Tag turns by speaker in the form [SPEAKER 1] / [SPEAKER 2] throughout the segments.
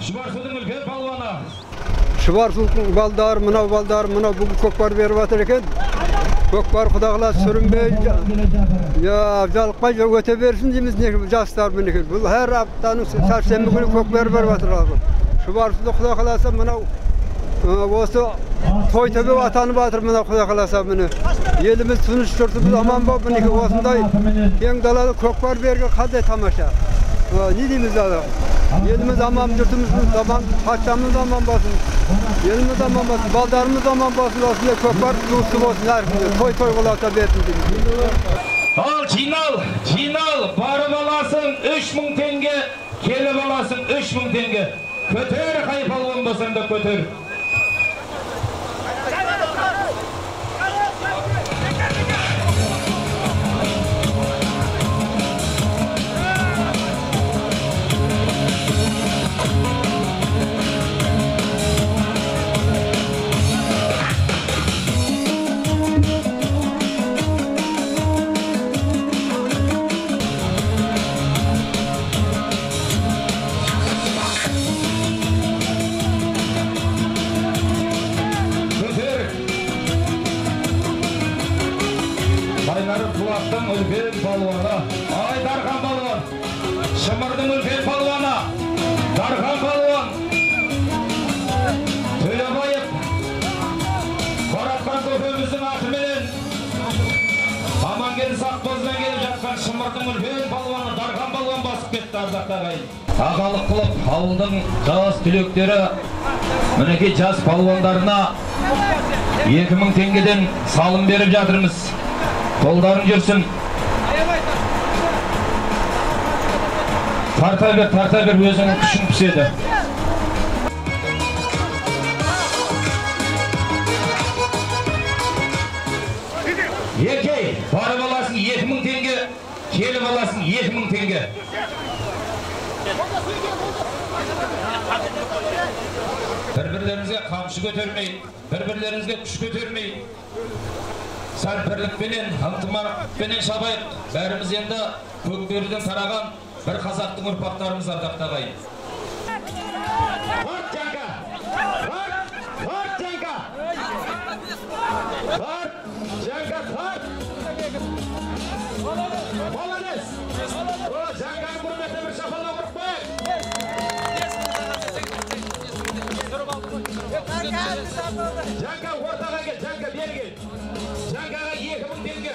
[SPEAKER 1] Şubarsudun ülke palvana.
[SPEAKER 2] Şubarsudun baldar, mına bugün kökbar verip atır eken. Kökbar Xuda sürünbey. Ya jalqqa öte bersin deymiz ne jastlar meneki. Bu her haftanın çarşamba günü kökbar verip atır. Şubarsudun Xuda kalasa mına osu toy tabi vatanı batır mına Xuda kalasa mını. Elimiz tunuş turtubuz aman bab meneki osunday. Keng dalada kökbar berge qanday tamaşa. Ne deyimiz adam? Elimiz aman yurtumuzun zaman, haçamız aman basın. Elimiz aman basın, baldarımız aman basın. Aslında kökbar duşu olsun her gün. Toy olata versin deyimiz.
[SPEAKER 1] Al çinal, barı balasın 3000 tenge, keli balasın 3000 tenge. Kötür kayıp alın basın da kötür. Ülken palvana, ay Darkan palvan, Şımırdın ülken palvana, Darkan palvan, Tülebayıp, Koratkan köpüğümüzün atımının, Amangeli Sakboz'dan gelip жатқан Şımırdın ülken palvana, Darkan palvan basıp ketті ardақтағайын. Ағалық қылып, ауылдың жас түлектері, мінекей жас palvanдарына 2000 теңгеден салым беріп жатырмыз. Қолдарын жүрсін. Тарта бер өзінің күшін піседі. Екей, бары баласын 2000 теңге, келі баласын 2000 теңге. Бір-бірлеріңізге қамшы көтермей, бір-бірлеріңізге күш көтермей, сәлпірлікпенен, ынтымақпенен шабайық. Бәріміз енді көкбөріден тараған бір қазақтың ұрпақтарымыз ардақтағайын. Тарт жанка! Тарт жанка! Тарт жанка, тарт! Молодец! Жанканы құрметті бір шапалап ұрып қойық! Жанка ортаға кел, жанка бері кел. Жанкаға 2000 теңге.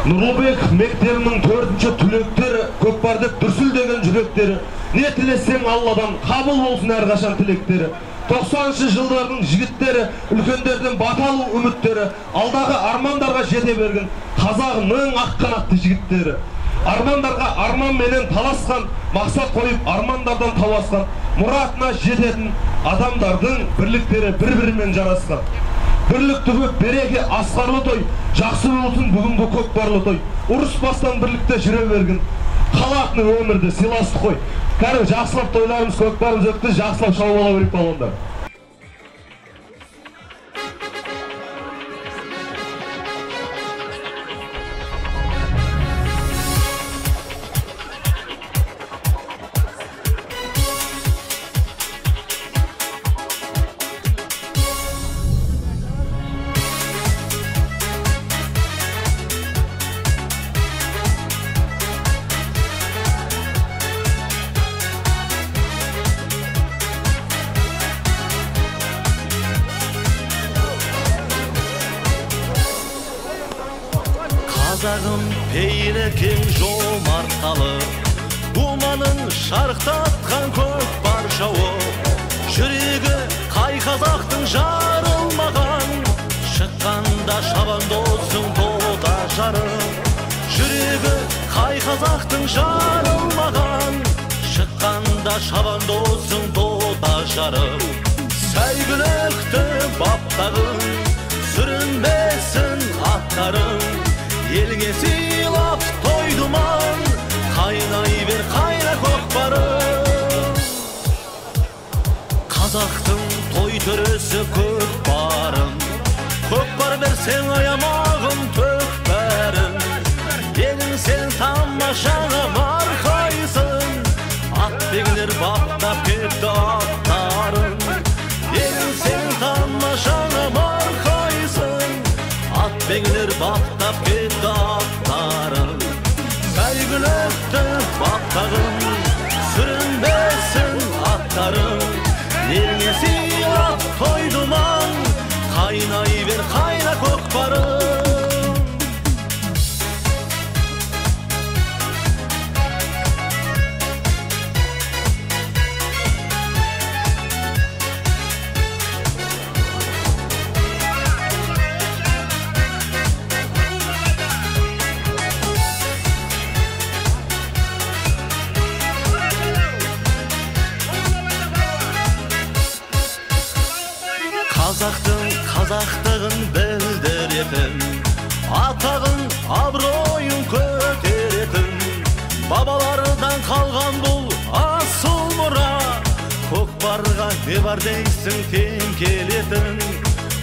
[SPEAKER 1] Нұрлыбек мектебінің 4-ші түлектері, көкпарды дүрсілдеген жүректері. Не тілесең Алладан, қабыл болсын әрқашан тілектері. 90-шы жылдардың жігіттері, үлкендердің баталы үміттері, алдағы армандарға жете берген қазағының ақ қанатты жігіттері. Армандарға арман менен таласқан, мақсат қойып армандардан таласқан, мұратына жететін адамдардың бірліктері бір-бірімен жарасқан. Бірлік түгіп береке асқарлы той, жақсы болсын бүгінгі көкпарлы той. Ұрыс бастан бірлікте жүре берген, қалатын өмірді сыйласты қой. Кәрі жақсылап тойларымыз көкпарымыз өтті, жақсылап шау бола берейік балондар.
[SPEAKER 3] Қазағым пейлекең жомарт халық, думанын шарықтатқан көкпар жауы. Жүрегі қай қазақтың жарылмаған, шыққанда шабандозың дода жарым. Жүрегі қай қазақтың жарылмаған, шыққанда шабандозың дода жарым. Сәйгүлікті баптағын, сүрінбесін аттарың. Елге сыйлап той думан, қайнай бер қайна көкпарым. Қазақтың той төресі көкпарым, көкпар берсең аямағын төк бәрін. Елің сен тамашаға марқайсың, ат бегілер баптап кетті ат бар дейсің тең келетін.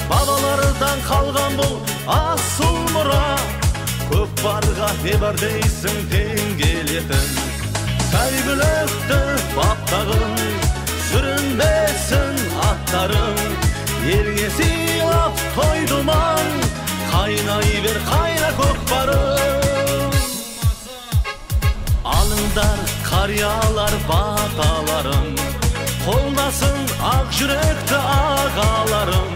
[SPEAKER 3] Бабалардан қалған бұл асыл мұра, көкпарға не бар дейсің тең келетін. Сәйгүлікті баптағын, сүрінбесін аттарың, елге сыйлап тойдыман, қайнай бер қайна көкпарың. Алыңдар қариялар баталарың, қолдасын ақ жүректі ағаларың.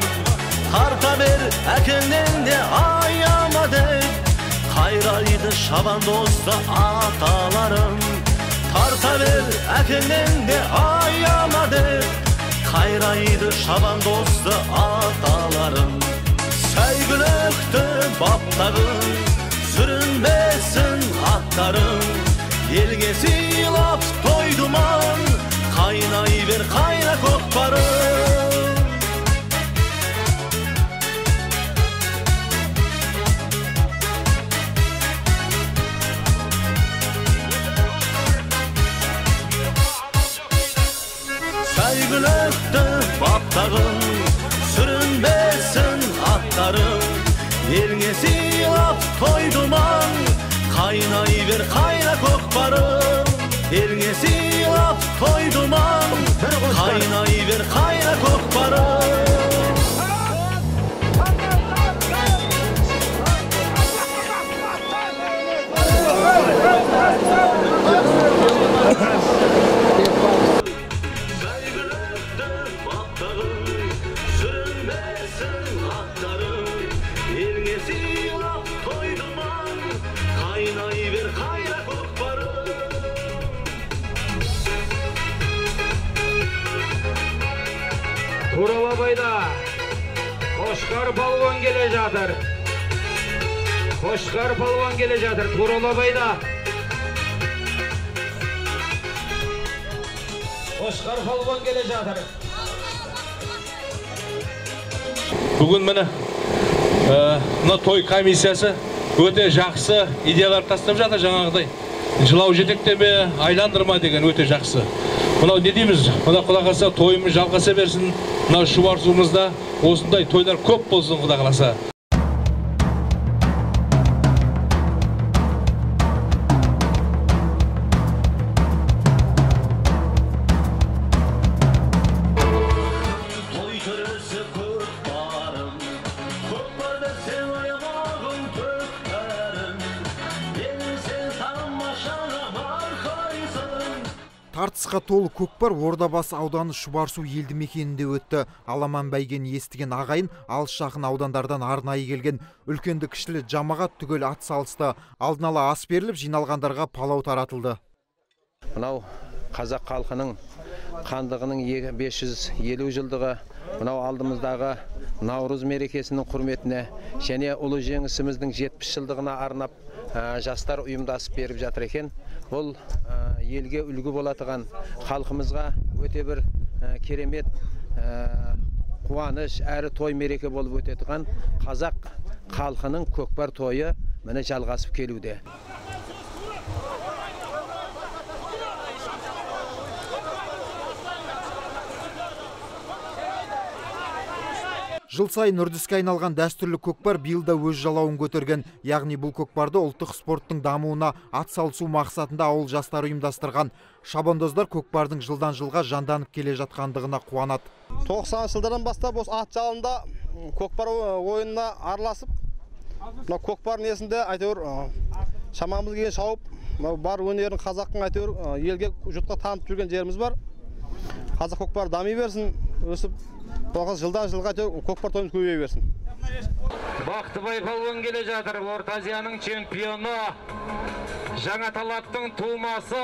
[SPEAKER 3] Тарта бер әкеңнен де аяма деп, қайрайды шабандозды аталарың. Тарта бер әкеңнен де аяма деп, қайрайды шабандозды аталарың. Сәйгүлікті баптағын, сүрінбесін аттарың, елге сыйлап тойдыман, қайнай бер қайна көкпарың. Сәйгүлікті баптағын, сүрінбесін аттарың, елге сыйлап тойдыман, қайнай бер қайна көкпарың. Елге сыйлап тойдыман, қайнай бер қайна көкпарың.
[SPEAKER 1] Туралабайда Қошқар палуан келе жатыр. Қошқар палуан келе жатыр Туралабайда. Қошқар палуан келе жатыр.
[SPEAKER 4] Бүгін міне той комиссиясы өте жақсы идеялар тастап жатыр. Жаңағыдай жылау жетектеме, айландырма деген өте жақсы. Мынау не дейміз? Мына құда қаласа тойымыз жалғаса берсін. Мынау Шұбарсуымызда осындай тойлар көп болсын құда қаласа.
[SPEAKER 5] Тартысқа толы көкпар Ордабасы ауданы Шұбарсу елді мекенінде өтті. Аламан бәйгені естіген ағайын алыс жақын аудандардан арнайы келген. Үлкенді кішілі жамағат түгел ат салысты. Алдын ала ас беріліп, жиналғандарға палау таратылды.
[SPEAKER 6] Мынау қазақ халқының хандығының 550 жылдығы, мынау алдымыздағы Наурыз мерекесінің құрметіне және ұлы жеңісіміздің 70 жылдығына арнап жастар ұйымдасып беріп жатыр екен. Бұл елге үлгі болатыған, халқымызға өте бір керемет қуаныш әрі той мереке болып өтетіған қазақ халқының көкпар тойы міне жалғасып келуде.
[SPEAKER 5] Жыл сайын үрдіске айналған дәстүрлі көкпар биылда өз жалауын көтерген. Яғни бұл көкпарды ұлттық спорттың дамуына атсалысу мақсатында ауыл жастары ұйымдастырған. Шабандоздар көкпардың жылдан жылға жанданып келе жатқандығына қуанады.
[SPEAKER 7] 90 жылдардан бастап осы ат жалында көкпар ойынына араласып, мына көкпар несінде әйтеуір шамамыз келген шауып, бар өнерін қазақтың әйтеуір елге жұртқа танытып жүрген жеріміз бар. Қазақ көкпар дами берсін, өсіп жылдан жылға көкпар тойымыз көбейе берсін.
[SPEAKER 1] Бақтыбай палуан келе жатыр. Орта Азияның чемпионы, жаңа талаптың тумасы.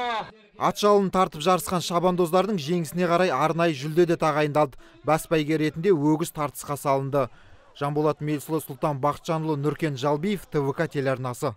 [SPEAKER 5] Ат жалын тартып жарысқан шабандоздардың жеңісіне қарай арнайы жүлде де тағайындалды. Бас бәйге ретінде өгіз тартысқа салынды. Жанболат Мелсұлы, Сұлтан Бақытжанұлы, Нұркен Жалбиев, ТВК телеарнасы.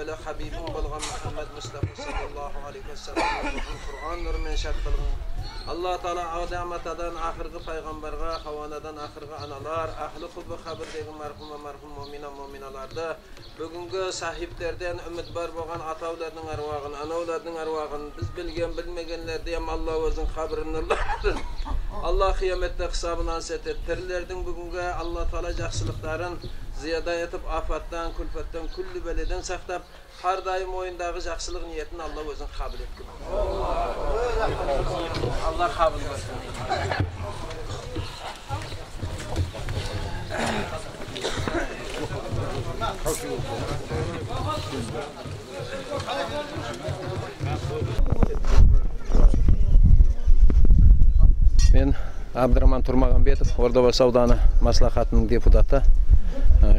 [SPEAKER 6] evvela Habibim bolgan Muhammed Mustafa sallallahu aleyhi ve sellem Kur'an nurmen şart kılgın. Allah Teala Adem atadan ahirgi peygamberga, Havanadan ahirgi analar, ahli kubbi habirdegi marhum ve marhum mu'minalarda bugünkü sahiplerden ümit bar bolgan atavlarning arwagyn, anavlarning arwagyn biz bilgen bilmegenlerde hem Allah özün kabrini nurlandırsın. Allah kıyamette hesabını anset ettirlerden bugünkü Allah Teala jaxşılıkların ziyada etip afattan, kulfattan, kulli beleden saxtab har daim oyundağı jaxşılık niyetini Allah özün kabul etsin. Allah kabul etsin. Men Abdurrahman Turmagambetov, Ordoba Savdаны maslahatının deputatı,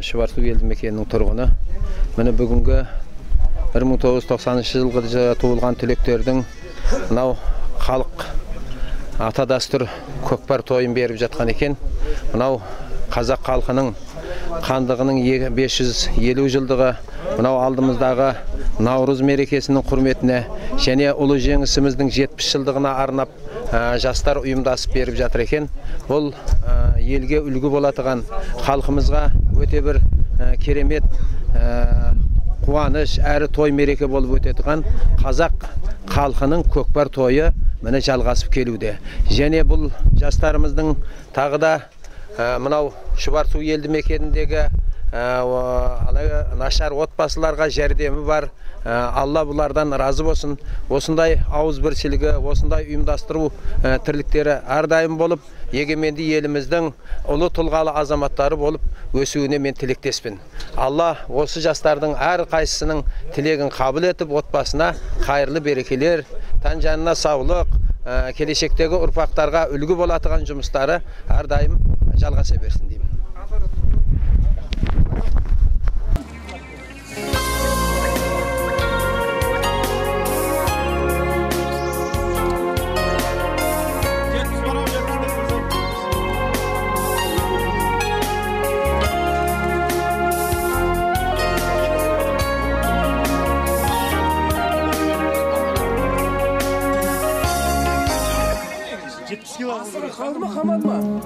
[SPEAKER 6] Şubarsu eldi mekeninin turgunu. Meni bugünkü 1990-yılғы tuğulgan tüleklerдің mınau xalq ata dastur kökbar toyun berip жатқан eken. Mınau Қазақ халқының қандығының 550 жылдығы mınau aldımızdağı Navruz мерекесінің құрметіне және ұлы жеңісіміздің 70 жылдығына арнап жастар ұйымдасып беріп жатыр екен. Бұл елге үлгі болатыған халқымызға өте бір керемет қуаныш әрі той мереке болып өтетіған қазақ халқының көкпар тойы міне жалғасып келуде. Және бұл жастарымыздың тағы да мынау Шұбарсу елді мекеніндегі нашар отбасыларға жәрдемі бар. Allah бұлардан разы болсын. Осындай ауызбіршілігі, осындай ұйымдастыру тірліктері әрдайым болып, егеменді еліміздің ұлы тұлғалы азаматтары болып өсуіне мен тілектеспін. Allah осы жастардың әр қайсысының тілегін қабыл етіп, отбасына қайырлы берекелер, тан жанына саулық, келешектегі ұрпақтарға үлгі болатыған жұмыстары әрдайым жалғаса берсін деймін.
[SPEAKER 8] Kaldı mı, kalmadı mı?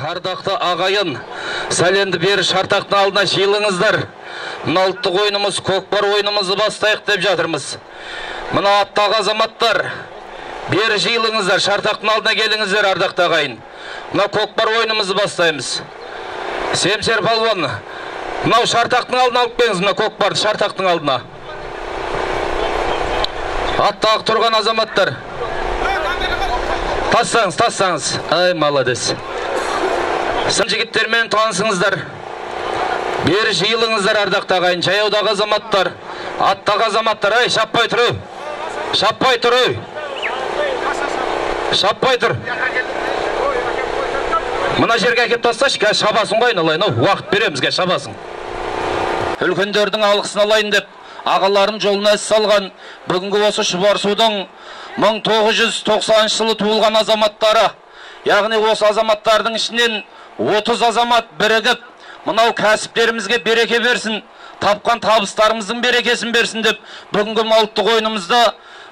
[SPEAKER 9] ардақты ағайын, сәлемді бері шартақтың алдына жиылыңыздар. Мына ұлттық ойынымыз, көкпар ойынымызды бастайық деп жатырмыз. Мына аттағы азаматтар, бері жиылыңыздар, шартақтың алдына келіңіздер, ардақты ағайын. Мына көкпар ойынымызды бастаймыз. Семсер палуан, мынау шартақтың алдына алып келіңіз, мына көкпарды шартақтың алдына. Аттағы тұрған азаматтар. Тассаңыз. Ай, молодец. Сын жігіттермен танысыңыздар. Бері жиылыңыздар, ардақты ағайын. Жаяудағы азаматтар, аттағы азаматтар. Ай, шаппай тұр. Шаппай тұр. Мына жерге әкеп тасташы, кәз шабасын қойын алайын. Уақыт береміз, кәз шабасын. Үлкендердің алғысын алайын деп, ағаларым жолына әс салған бүгінгі осы Шұбарсудың 1990 жылы туылған азаматтары, яғни осы азаматтардың ішінен 30 азамат бірігіп, мынау кәсіптерімізге береке берсін, тапқан табыстарымыздың берекесін берсін деп, бүгінгі ұлттық ойынымызды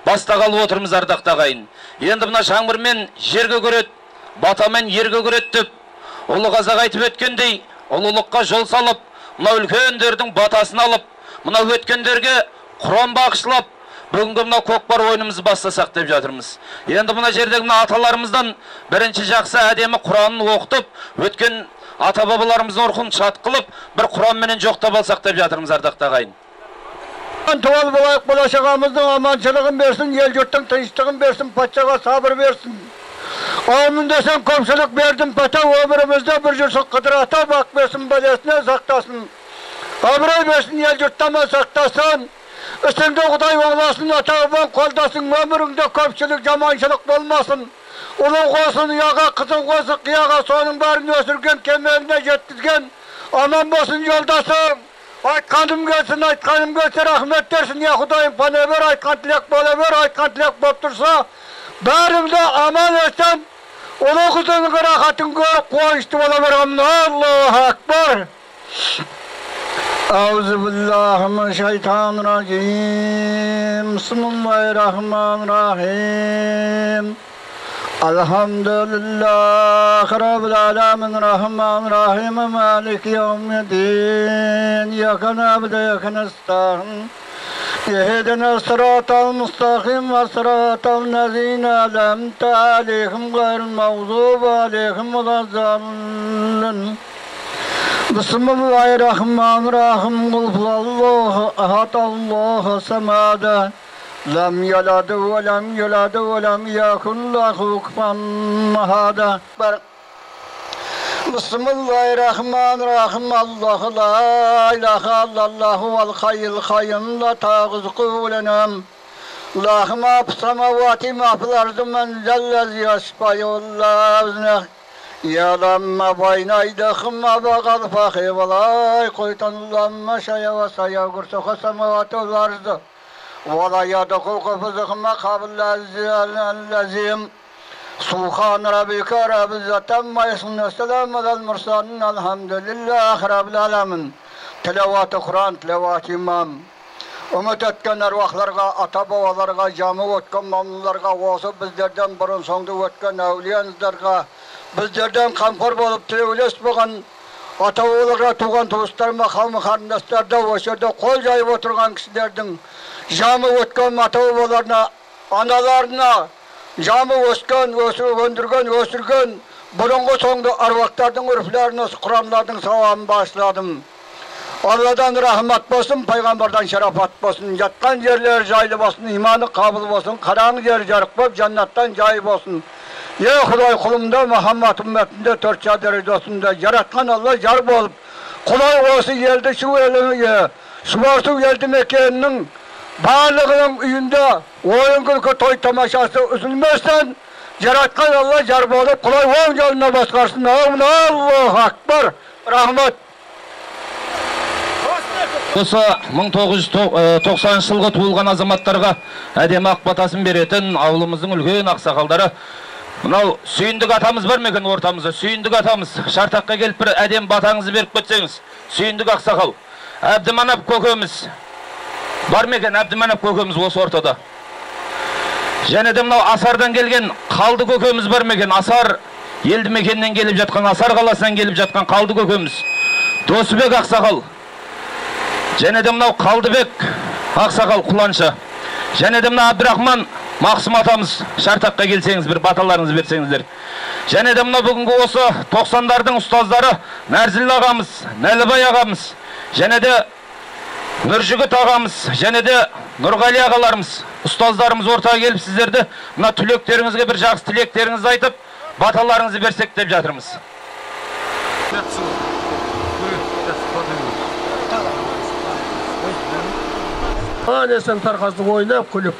[SPEAKER 9] бастағалы отырмыз, ардақты ағайын. Енді мына жаңбырмен жерге көреді, батамен ерге көреді деп, ұлы қазақ айтып өткендей, ұлылыққа жол салып, мына үлкендердің батасын алып, мына өткендерге құран бағышлап, бүгінгі мына көкпар ойынымызды бастасақ деп жатырмыз. Енді мына жердегі мына аталарымыздан бірінші жақсы әдемі құранын оқытып, өткен ата-бабаларымыздың рухын шат қылып, бір құранменен жоқтап алсақ деп жатырмыз, ардақты ағайын.
[SPEAKER 8] Туал болайық, болашағымыздың аманшылығын берсін, ел жұрттың тыныштығын берсін, патшаға сабыр берсін. Амын десен көпшілік бердім пата, өмірімізде бір жүрсін қыдырата, бақ берсін, бәлесіне сақтасын. Абырой берсін, ел жұрттама сақтасын. Үстіңде Құдай оңласын, ата-бабаң қолдасын, өміріңде көпшілік жаманшылық болмасын. Ұлың қосын, ұяға, қызың қосын, қияға, соның барын өсірген, кемеліне жеткізген. Аман болсын жолдасың. Айтқаным келсін, рахмет дерсін, я Құдайым пана бер, айтқан тілек бола бер, айтқан тілек болып тұрса, бәріңді аман етсен, ұлы қызының рахатын көріп, қуанышты бола бер. Аллаху акбар. Euzubillahimineşşeytanirracim. Bismillahirrahmanirrahim. Elhamdülillahi Rabbil alemin. Rahmanirrahim. Maliki yevmiddin. İyyâke na'budu ve iyyâke nestaîn. İhdina sıratal müstakîm ve sıratal lezîne en'amte aleyhim gayril mağdûbi aleyhim velezzâllin. Bismillahirrahmanirrahim. Kul huvallahu ahad, Allahu samad. Lem yelid ve lem yulad ve lem yekun lahu kufuven ahad. Bismillahirrahmanirrahim. Allahu la ilahe illallah vel hayyul kayyum la ta'khudhuhu sinatun lahu ma fis semawati ma fil ardi men zellezî yashfa'u illa bi'iznihi. يعلم ما بين أيديهم ما خلفهم ولا يحيطون بما شاء وسع كرسيه السماوات والأرض ولا يدخل حفظهما قبل العظيم سبحان ربك رب العزة عما يصفون والسلام على المرسلين الحمد لله رب العالمين. Tilavat Kur'an, tilavat imam. Ümit etken ervahlarga, ata-babalarga, cami ötken mamlularga, osu bizlerden burun soňda ötken awliyanızlarga, bizlerden kamfor bolup tilewles bolgan ata-babalarga, tugan tuğuslarma, kavmi karındaşlarda, oşerде kol jayıp oturgan kişilerden cami ötken ata-babalarına, analarına, cami ösken, öndürgen, ösürgen, burungu soňda arwaklardyň urflaryny, Kur'anlardyň sawabyn başladım. Allah'dan rahmet bolsun, peygamberden şerafat bolsun, yatkan yerler jaylı bolsun, imanı kabul bolsun, karanlık yer jarık bolup jannattan jayı bolsun. Ya Huday kulumda Muhammed ümmetinde tört çadırı dostunda yaratkan Allah jar bolup, kulay olsun geldi şu elini, Şubarsu geldi Mekke'nin bağlığının üyünde oyun kılkı toy tamaşası üzülmezsen, yaratkan Allah jar bolup, kulay oğun yoluna baskarsın. Allahu Akbar, rahmet.
[SPEAKER 9] Осы 1990 жылғы туылған азаматтарға әдемі ақ батасын беретін ауылымыздың үлкен ақсақалдары. Мынау сүйіндік атамыз бар ма екен ортамызда? Сүйіндік атамыз шартаққа келіп бір әдем батаңызды беріп кетсеңіз. Сүйіндік ақсақал. Әбдіманап көкеміз бар ма екен? Әбдіманап көкеміз осы ортада. Және де мынау Асардан келген Қалды көкеміз бар ма екен? Асар елді мекеннен келіп жатқан, Асар қаласынан келіп жатқан Қалды көкеміз, Досыбек Ақсақал, және де мынау Қалдыбек Ақсақал Құланша, және де мына Абдрахман Мақсым атамыз, Шартаққа келсеңіз, бір баталарыңызды берсеңіздер. Және де мына бүгінгі осы 90-дардың ұстаздары Нәрзіл ағамыз, Нәлібай ағамыз, және де Нұржігіт ағамыз, және де Нұрғали ағаларымыз, ұстаздарымыз ортаға келіп сіздерді мына түлектеріңізге бір жақсы тілектеріңізді айтып, баталарыңызды берсек деп жатырмыз.
[SPEAKER 10] Анесен тарқасты ойнап күліп.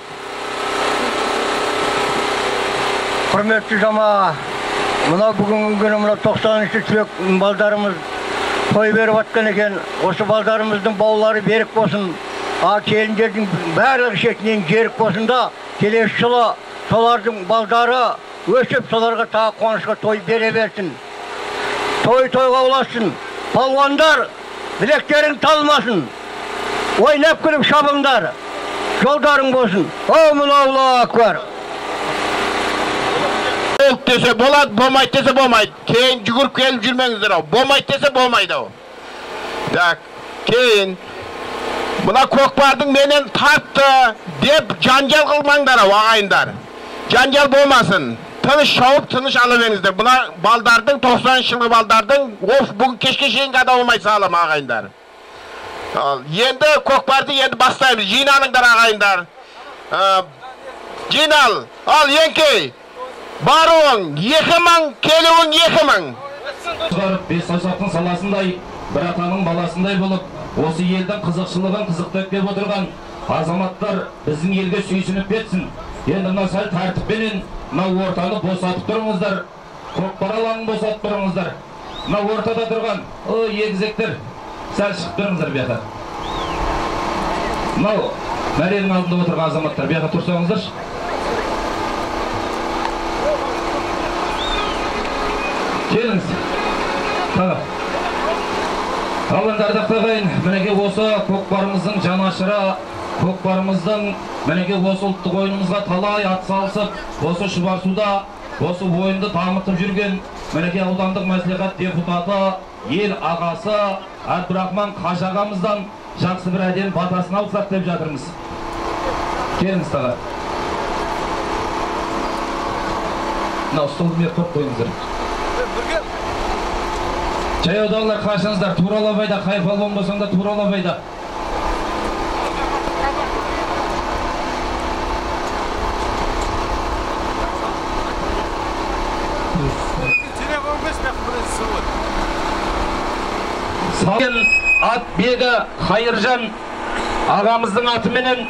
[SPEAKER 10] Құрметті жама, мына бүгінгі күні мына 90-шы түлек балдарымыз той беріп атқан екен. Осы балдарымыздың баулары берік болсын. Келіндердің барлық шетінен жерік болсын да, келесі жылы солардың балдары өсіп, соларға тағы қуанышқа той бере берсін. Той-тойға ұласын. Палуандар білектерің талмасын. Ойнап күліп шабыңдар. Жолдарың болсын. Аллаху акбар.
[SPEAKER 11] Dese болады, болмайды десе болмайды. Кейін жүгіріп келіп жүрмеңіздер ау. Болмайды десе болмайды ау. Так, кейін мына көкпардың менен тартты деп жанжал қылмаңдар ау, ағайындар. Жанжал болмасын. Тыныш шауып, тыныш ала беріңіздер. Мына балдардың, 90 жылғы балдардың, бүгін кешке шейін қада болмай салам, ағайындар. Енді көкпарды енді бастаймыз. Жиналыңдар, ағайындар. Жинал, ал еңкей. Баруың 2000, келуің 2000.
[SPEAKER 9] Бес саусақтың саласындай, бір атаның баласындай болып, осы елдің қызықшылығын қызықтап кеп отырған азаматтар біздің елге сүйсініп кетсін. Енді мына сәл тәртіппенен мына ортаны босатып тұрыңыздар, көкпар алаңын босатып тұрыңыздар. Мына ортада тұрған егізектер сәл шығып тұрыңыздар бияқа. Мынау мәренің алдында отырған азаматтар бияқа тұрсаңыздар. Келіңіз. Таға. Алыңдар ардақтағайын, мінеке осы көкпарымыздың жанашыры, көкпарымыздың мінеке осы ұлттық ойынымызға талай ат салысып, осы Шұбарсуда, осы ойынды дамытып жүрген мінеке аудандық мәслихат депутаты, ел ағасы Абдрахман Қажы ағамыздан жақсы бір әдемі батасын алсақ деп жатырмыз. Келіңіз таға. Мына ұстылды мер көп қойыңыздар. Жаяудағылар қашыңыздар, туралабайда, қайпалбон болсаң да туралабайда. Салген ат бегі Қайыржан ағамыздың атыменен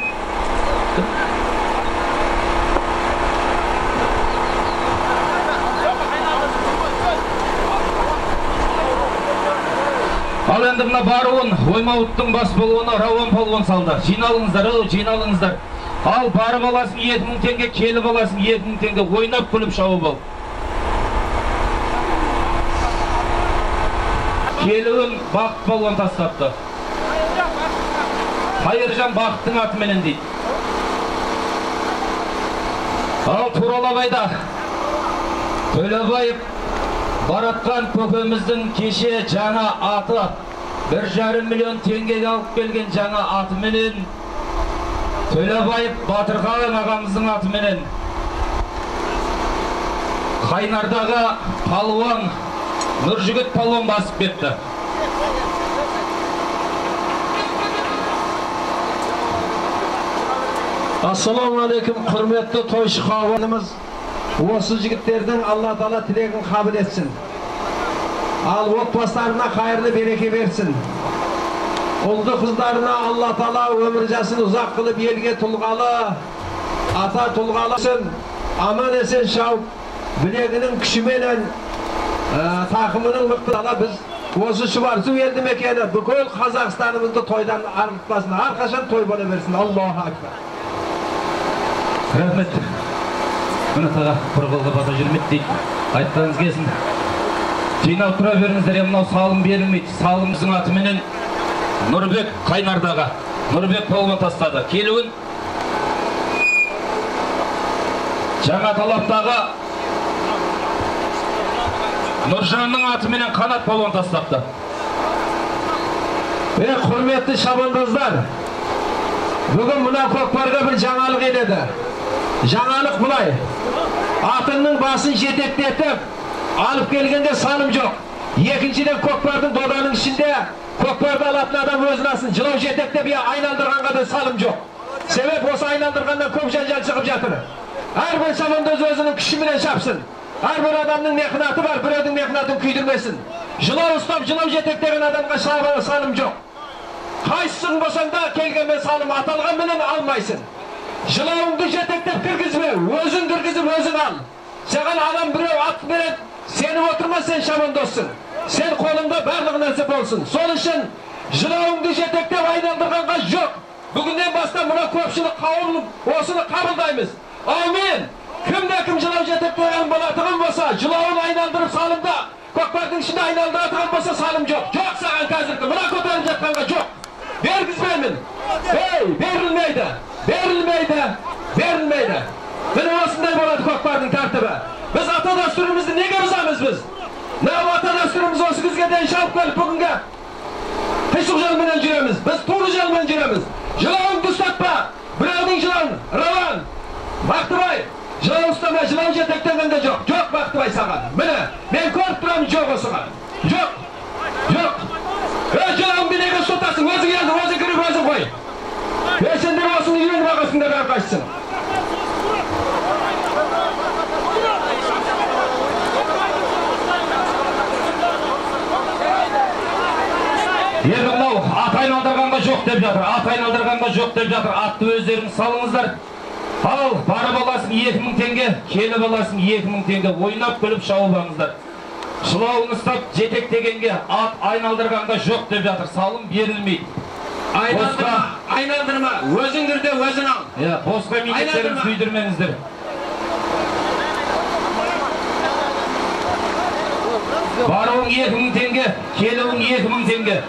[SPEAKER 9] ал енді мына баруын Оймауыттың бас болуына Рауан полуын салды. Жиналыңыздар, жиналыңыздар. Ал барып аласың 2000 теңге, келіп аласың 2000 теңге, ойнап күліп шауып ал. Келуін Бақыт полуын тастапты. Қайыржан Бақыттың атыменен дейді. Ал Туралабайда Төлебаев Баратқан көкеміздің кеше жаңа аты 1,5 миллион теңгеге алып келген жаңа атыменен Төлебаев Батырхан ағамыздың атыменен Қайнардағы палуан Нұржігіт палуан басып кетті.
[SPEAKER 12] Ассалаумағалейкум, құрметті тойшы қауымымыз. Осы жігіттердің Алла Тағала тілегін қабыл етсін. Ал отбасыларына қайырлы береке берсін. Ұлды қыздарына Алла Тағала өмір жасын ұзақ қылып елге тұлғалы, ата тұлғалысын, аман есен шауып, білегінің күшіменен тақымының мықтала біз осы Шұбарсу елді мекені бүкіл Қазақстанымызды тойдан арылтпасын. Әрқашан той бола берсін. Аллаху акбар.
[SPEAKER 9] Рахмет. Мына таға бір қолға бата жүрмет дейді. Айтқаныңыз келсін. Жинау тұра беріңіздер, мынау салым берілмейді. Салымыздың атыменен Нұрбек Қайнардағы Нұрбек полуын тастады. Келуін жаңа талаптағы Нұржанның атыменен қанат балуан тастапты.
[SPEAKER 12] Құрметті шабандоздар, бүгін мына көкпарға бір жаңалық енеді. Жаңалық бұлай. Атының басын жетектетіп, алып келгенде салым жоқ. Екіншіден көкпардың доданың ішінде көкпарды алатын адам өзін асын жылау жетектеп айналдырғанға да салым жоқ. Себеп осы айналдырғаннан көп жанжал шығып жатыр. Әрбір шабандоз өзінің күшімен шапсын. Әрбір адамның мехнаты бар, біреудің мехнатын күйдірмесін. Жылау ұстап, жылау жетектеген адамға салым жоқ. Қайсың болсаң да келгенмен салым аталғанменен алмайсың. Жылауыңды жетектеп кіргізме, өзің кіргізіп өзің ал. Саған адам біреу ат береді, сеніп отырма, сен шабандозсың. Сен қолыңда барлық нәрсе болсын. Сол үшін жылауыңды жетектеп айналдырғанға жоқ. Бүгінден бастап мына көпшілік қауым осыны қабылдаймыз. Аумин. Кім жылау жетектеген болатығын болса, жылауын айналдырып салымда, көкпардың ішінде айналдыратығын болса салым жоқ. Жоқ саған қазіргі, мына көтеріп жатқанға жоқ. Бергізбеймін. Берілмейді. Берілмейді. Міне осындай болады көкпардың тәртібі. Біз ата дәстүрімізді неге бұзамыз біз? Ата дәстүріміз осы күзге дейін шалып келіп бүгінге қисық жолменен жүреміз. Біз тура жолмен жүреміз. Жылауыңды ұстатпа. Біреудің жылауын, Рауан, Бақтыбай, жылау ұстама, жылау жетектегенде жоқ. Жоқ Бақтыбай саған. Міне, мен көріп тұрамын жоқ осыған. Жоқ. Жылауыңды неге ұстатасың? Өзің елді, өзің кіріп өзің қой. Сендер осыны үйреніп ағасыңдар әрқайсың.
[SPEAKER 9] Енді мынау ат айналдырғанға жоқ деп жатыр. Атты өздеріңіз салыңыздар. Ал барып аласың 2000 теңге, келіп аласың 2000 теңге. Ойнап күліп шауып алыңыздар. Жылауын ұстап жетектегенге ат айналдырғанға жоқ деп жатыр. Салым берілмейді.
[SPEAKER 12] Айналдырма. Өзің кірде өзің ал.
[SPEAKER 9] Босқа міндеттерін күйдірмеңіздер. Баруың 2000 теңге, келуің 2000 теңге.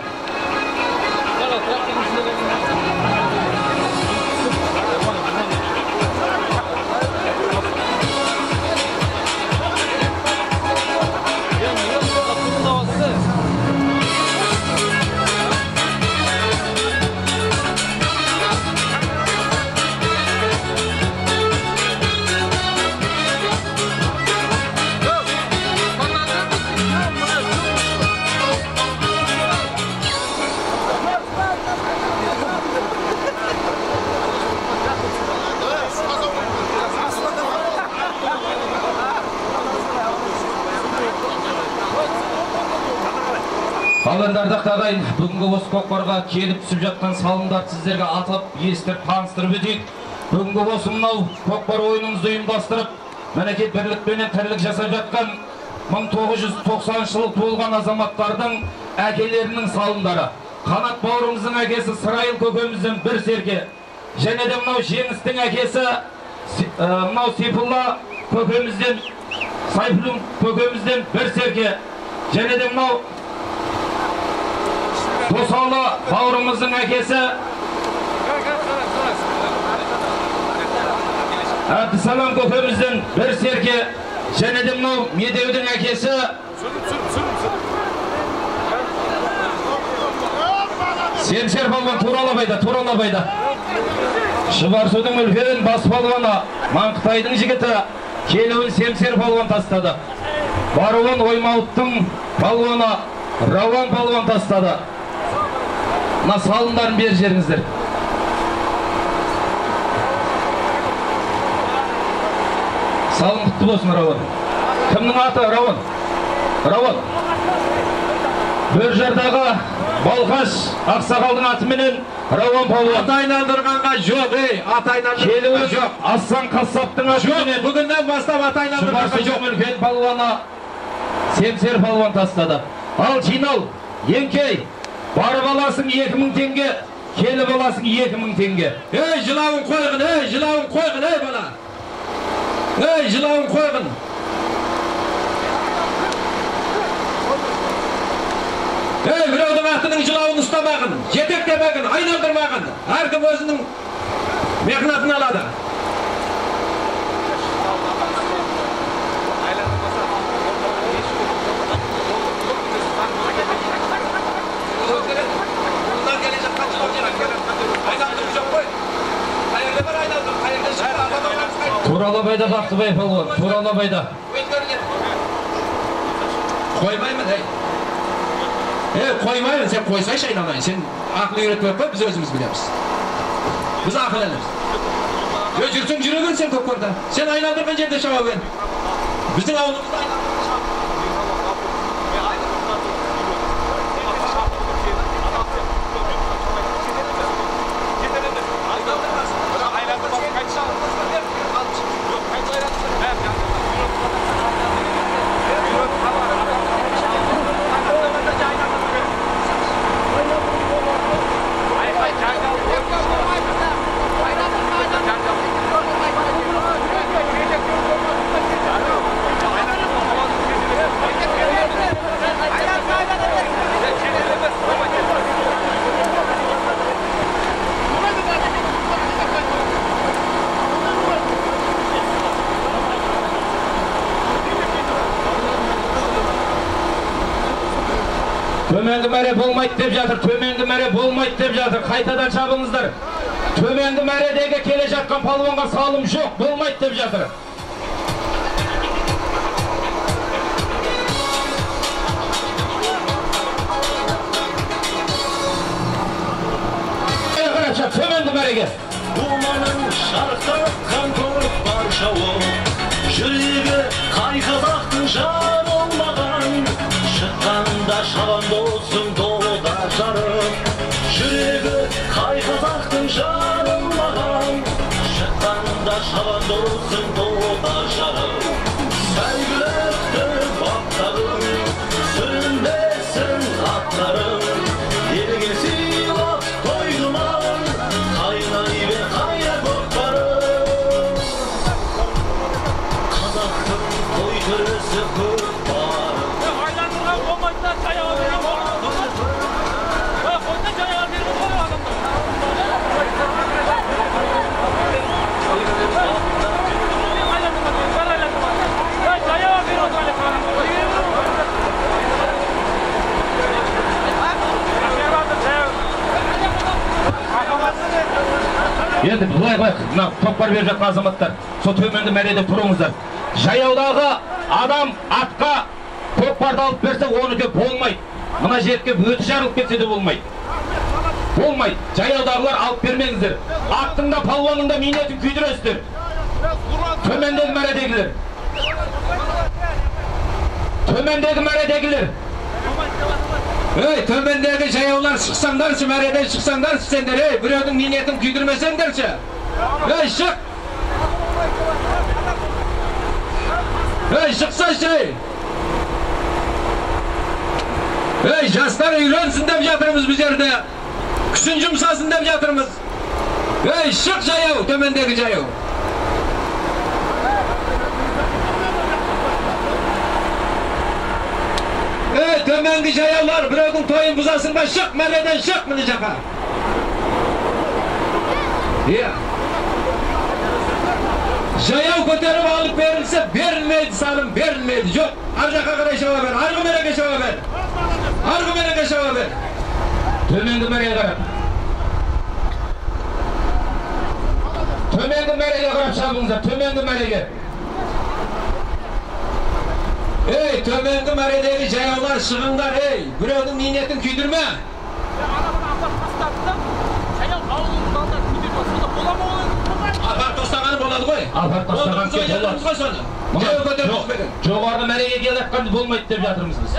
[SPEAKER 9] Қалындардық ағайын, бүгінгі осы көкпарға келіп түсіп жатқан салымдарды сіздерге атып, естіріп, таныстырып өтейік. Бүгінгі осы мынау көкпар ойынымызды ұйымдастырып, мәнекет бірлікпенен тірлік жасап жатқан 1990 жылы туылған азаматтардың әкелерінің салымдары. Қанат бауырымыздың әкесі Сырайыл көкемізден бір серке. Және де мынау Жеңістің әкесі мынау Сейфулла көкемізден, Сайфуллин көкемізден бір серке. Және де мынау Досалы бауырымыздың әкесі Әбдісалам көкемізден бір серке. Және де мынау Медеудің әкесі Семсер балуан Туралабайда. Шұбарсудың үлкен бас балуаны Маңқытайдың жігіті келуін Семсер балуан тастады. Баруын Оймауыттың балуаны Рауан балуан тастады. Мына салымдарын бер жеріңіздер. Салым құтты болсын, Рауан. Кімнің аты Рауан? Бөржардағы Балқаш Ақсақалдың атыменен Рауан балуан.
[SPEAKER 12] Ат айналдырғанға жоқ, ат айналдырғанға жоқ.
[SPEAKER 9] Асан Қасаптың атыменен
[SPEAKER 12] бүгінден бастап ат айналдырғанға жоқ.
[SPEAKER 9] Үлкен балуаны Семсер балуан тастады. Ал жинал, еңкей, барып аласың 2000 теңге, келіп аласың 2000 теңге.
[SPEAKER 12] Жылауын қойғын, бала. Жылауын қойғын. Біреудің атының жылауын ұстамағын, жетектемегін, айналдырмағын. Әркім өзінің мехнатын алады.
[SPEAKER 9] Туралабайда Бақтыбай палуан, Туралабайда.
[SPEAKER 13] Қоймаймын, қоймаймын, сен қойсайшы айналайын. Сен ақыл үйретіп қой, біз өзіміз білеміз. Біз ақылданамыз. Жүрсің жүре бер сен көкпарда. Сен айналдырған жерде шаба бер. Біздің ауылымызда
[SPEAKER 9] Төменгі мәре болмайды деп жатыр, төменгі мәре болмайды деп жатыр. Қайтадан шабыңыздар. Төменгі мәредегі келе жатқан палуанға салым жоқ, болмайды деп жатыр. Төменгі мәреге.
[SPEAKER 3] Думаның шарықтатқан көкпар шауы, жүрегі қай қазақтың жан олмаған. Шыққанда шабан досың дода жарым, жүрегі қай қазақтың жан олмаған. Шыққанда шабан досың дода жарым, сәйгүлікті бақтарым, сүрінбесін аттарым, елге сыйлап тойдыман, қайнай бер қайра көкпарым. Қазақтың той төресі көкпарым.
[SPEAKER 9] Енді бұлай қой, көкпар беріп жатқан азаматтар, сол төменгі мәреде тұрыңыздар. Жаяудағы адам атқа көкпарды алып берсе, оны деп болмайды. Мына жерге өті жарылып кетсе де болмайды. Болмайды. Жаяудағылар алып бермеңіздер. Аттың да, палуанның да минетін күйдіресіздер. Төмендегі мәредегілер. Төмендегі мәредегілер.
[SPEAKER 13] Төмендегі жаяулар шықсаңдаршы, мәреден шықсаңдаршы сендер, біреудің минетін күйдірмесеңдерші. Шық! Шықсашы! Жастар үйленсін деп жатырмыз біз жерде. Күшін жұмсасын деп жатырмыз. Шық жаяу, төмендегі жаяу. Төменгі жаяулар, біреудің тойын бұзасын ба, шық, мәреден шық міне жақа. Жаяу көтеріп алып берілсе, берілмейді салым, берілмейді. Жоқ, ар жаққа қарай шаба бер, арғы мәреге шаба бер. Арғы мәреге шаба бер.
[SPEAKER 9] Төменгі мәреге қарап. Төменгі мәреге қарап шабыңыздар, төменгі мәреге.
[SPEAKER 13] Төменгі мәредегі жаяулар шығыңдар, біреудің минетін күйдірме. Апарт тостағаны болады ғой.
[SPEAKER 9] Апарт тостаған ке болады. Жоғарғы мәреге келіп болмайды деп жатырмыз біз.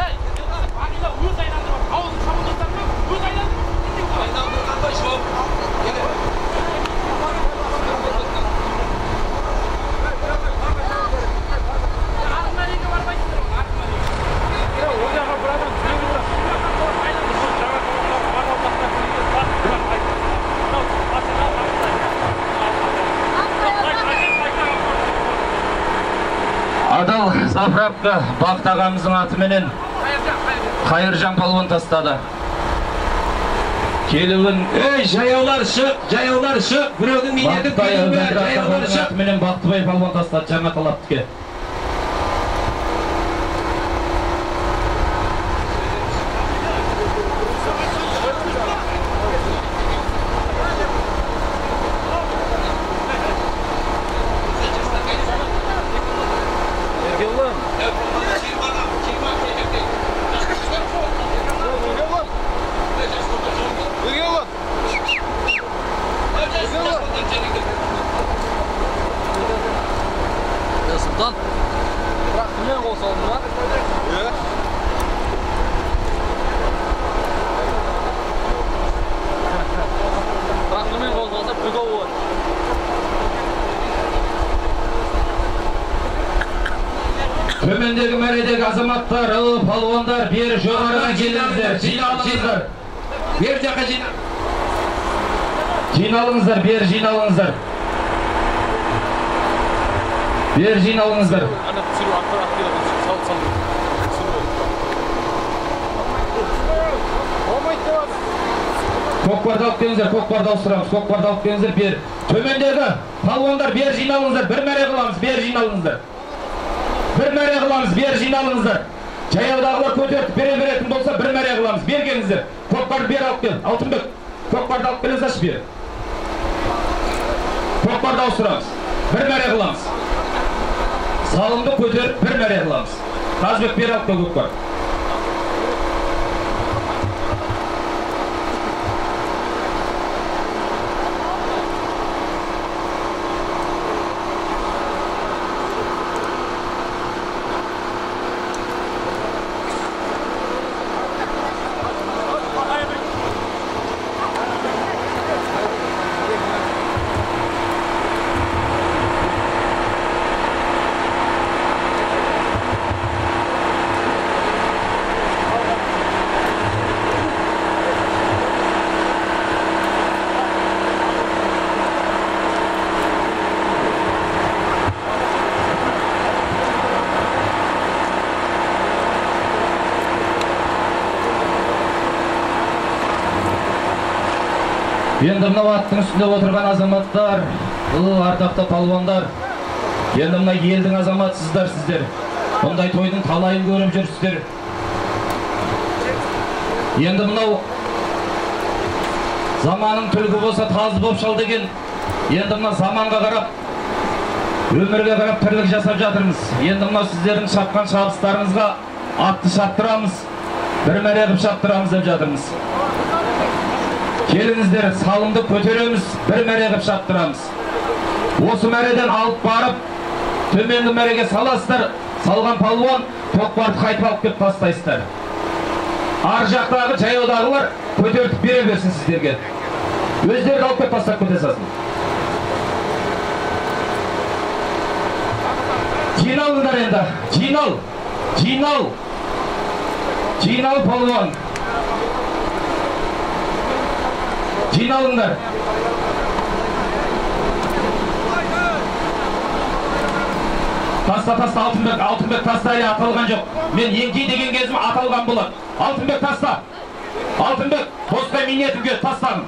[SPEAKER 9] Адал Заправка Бақыт ағамыздың атыменен Қайыржан палуан тастады. Келуін...
[SPEAKER 13] жаяулар шық, біреудің минетін күйдірме, жаяулар шық.
[SPEAKER 9] Атыменен Бақтыбай палуан тастады жаңа талаптыке. Төмендегі мәредегі азаматтар, палуандар, бері жоғарыға келіңіздер, жиналыңыздар.
[SPEAKER 13] Бер жаққа
[SPEAKER 9] жиналыңыздар, бері жиналыңыздар. Бері жиналыңыздар. Көкпарды алып келіңіздер, көкпарды ауыстырамыз, көкпарды алып келіңіздер, бері. Төмендегі палуандар, бері жиналыңыздар, бір мәре қыламыз, бері жиналыңыздар. Bir мәре қыламыз, бер жиналыңыздар. Жаяудағылар көтертіп бере беретін болса, бір мәре қыламыз. Бер келіңіздер. Көкпарды бер алып кел. Алтынбек, көкпарды алып келіңіз аш бер. Көкпарды ауыстырамыз. Bir мәре қыламыз. Залымды көтеріп бір мәре қыламыз. Қазбек бер алып кел көкпарды. Енді мынау аттың үстінде отырған азаматтар, ардақты палуандар, енді мына елдің азаматсыздар сіздер. Бұндай тойдың талайын көріп жүрсіздер. Енді мынау заманың түлкі болса тазы боп шал деген, енді мына заманға қарап, өмірге қарап тірлік жасап жатырмыз. Енді мынау сіздердің шапқан шабыстарыңызға атты шаптырамыз, бір мәре қып шаптырамыз деп жатырмыз. Келіңіздер, салымды көтереміз, бір мәре қып шаптырамыз. Осы мәреден алып барып, төменгі мәреге саласыздар, салған палуан көкпарды қайтып алып кеп тастайсыздар. Ар жақтағы жаяудағылар көтертіп бере берсін сіздерге. Өздерді алып кеп тастап кете салсын. Жиналыңдар енді, жинал палуан. Жиналыңдар. Таста, Алтынбек таста әлі аталған жоқ. Мен еңкей деген кезім аталған болады. Алтынбек таста. Алтынбек, босқа минетімге тастағын.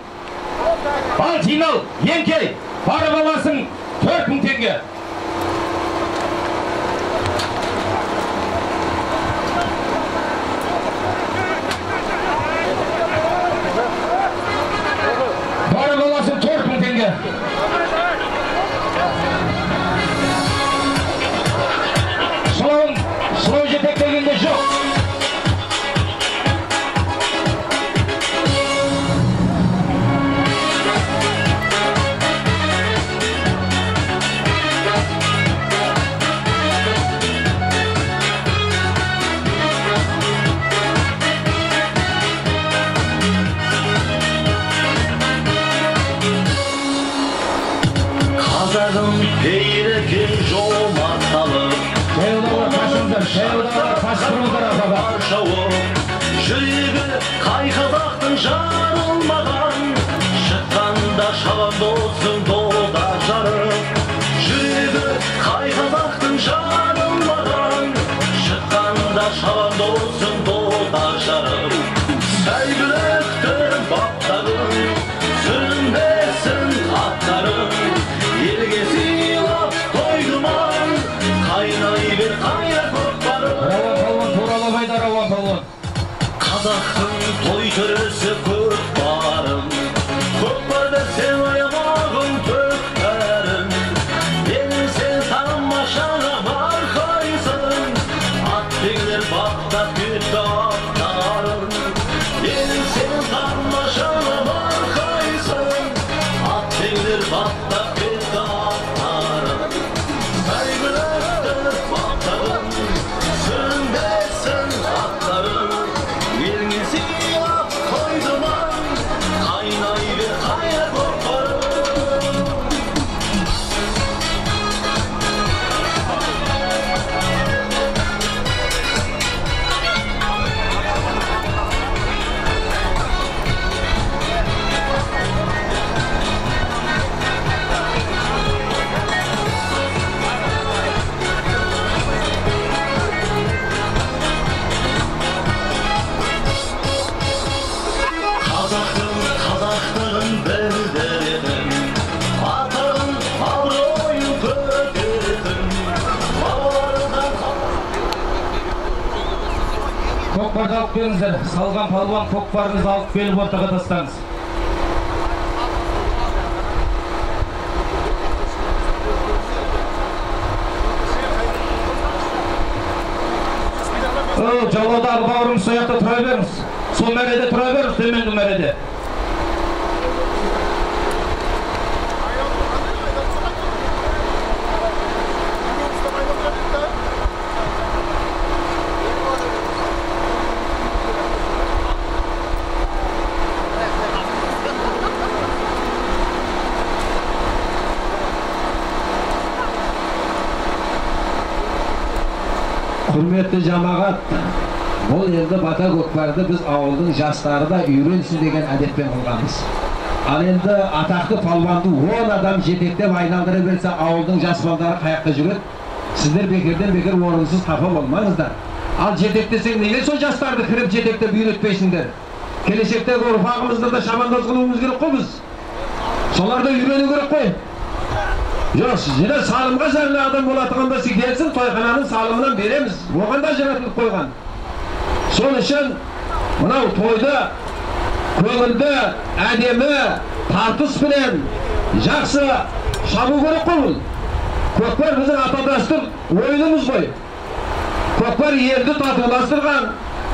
[SPEAKER 9] Ал жинал, еңкей, барып аласың 4000 теңге. Barı balasın 4000 tenge. Slow jeteklegende yok.
[SPEAKER 3] Peyrekin jomatalı Жүрегі қайқалақтың жарылмаған Шыққанда шабан досың дода жарып Жүрегі қайқалақтың жарылмаған Шыққанда шабан досың дода жарып Сәйгілікті баптағын сүрінбесін аттарын Елге сыйлап қойдыман Қайнай бер қайыр көкпарым
[SPEAKER 9] Рауан палуан
[SPEAKER 3] Қазақтың той төресі көкпарым Көкпарды сен аямағын төкпәрім Менің сен тамашаға барқайсың Аттегілер бақтап кетті аттарын Менің сен тамашаға барқайсың Аттегілер бақтап кетті аттарын Сәйгілікті бақтағын сүрінбесін аттарын Еліңе сыйлап қойдым
[SPEAKER 9] көкпарды алып келіңіздер. Салған палуан көкпарыңызды алып келіп ортаға тастаңыз. Жалаудағы бауырымыз сояқта тұра беріңіз. Сол мәреде тұра беріңіз, төменгі мәреде.
[SPEAKER 12] Құрметті жамағат, бұл енді бата көкпарды біз ауылдың жастары да үйренсін деген әдетпен қылғанбыз. Ал енді атақты палуанды 10 адам жетектеп айналдыра берсе, ауылдың жас балдары қаяққа жүреді. Сіздер бекерден бекер орынсыз қапа болмаңыздар. Ал жетектесең неге сол жастарды кіріп жетектеп үйретпейсіңдер? Келешектегі ұрпағымызды да шабандоз қылуымыз керек қой біз. Соларды үйрену керек қой. Жоқ, жіне салымға жарына адам болатығанда келсін, тойхананың салымынан береміз. Оған да жаратылып қойған. Сол үшін мынау тойды көңілді, әдемі, тартыс білен жақсы шабу керек қой бұл. Көкпар біздің ата дәстүр ойынымыз ғой. Көкпар елді татуластырған,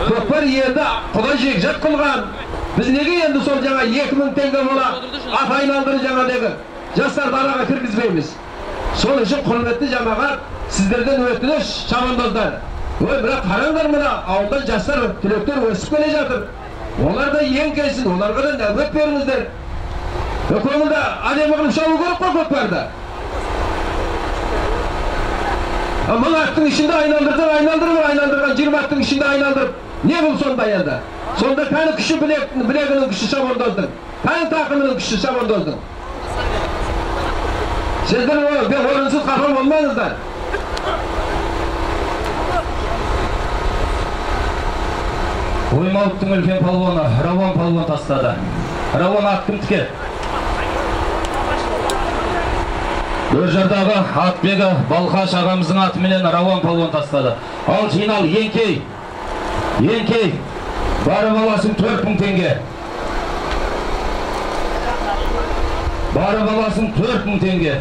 [SPEAKER 12] көкпар елді құда жекжат қылған. Біз неге енді сол жаңа 2000 теңге бола ат айналдыры жаңадегі жастарды араға кіргізбейміз. Сол үшін құрметті жамағат, сіздерден өтініш шабандоздар. Бірақ қараңдар мына ауылдан жастар, түлектер өсіп келе жатыр. Олар да ең келсін, оларға да нәубет беріңіздер. Көңілді әдемі қылып шабу керек қой көкпарды. Мың аттың ішінде айналдырған 20 аттың ішінде айналдырып. Не бұл сонда енді? Сонда пәні күші білегінің күші шабандоздың. Пәні тақымының күші шабандоздың. Сіздер орынсыз қапа болмаңыздар.
[SPEAKER 9] Оймауыттың үлкен палуаны Рауан палуан тастады. Рауан аттымдікі. Өржардағы атбегі Балқаш ағамыздың атыменен Рауан палуан тастады. Ал жинал Еңкей. Барып аласың 4000 теңге. Барып аласың 4000 теңге.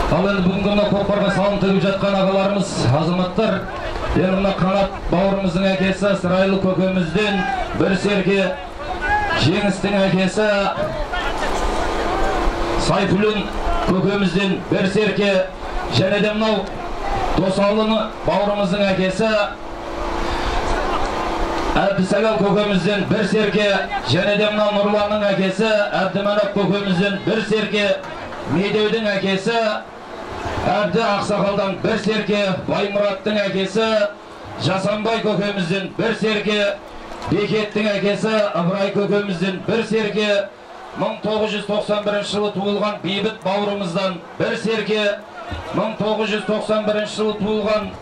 [SPEAKER 9] Ал енді бүгінгі мына көкпарға салым төгіп жатқан ағаларымыз, азаматтар, енді мына Қанат бауырымыздың әкесі, Сырайлы көкемізден бір серке, Жеңістің әкесі, Сайфулин көкемізден бір серке, және де мынау Досалыны бауырымыздың әкесі, Әбдісәлем көкемізден бір серке, және де мынау Нұрланның әкесі, Әбдіманап көкемізден бір серке, Медеудің әкесі, Әбді Ақсақалдан бір серке, Баймұраттың әкесі, Жасанбай көкемізден бір серке, Бекеттің әкесі, Ыбырай көкемізден бір серке, 1991 жылы туылған Бейбіт бауырымыздан бір серке, 1991 жылы туылған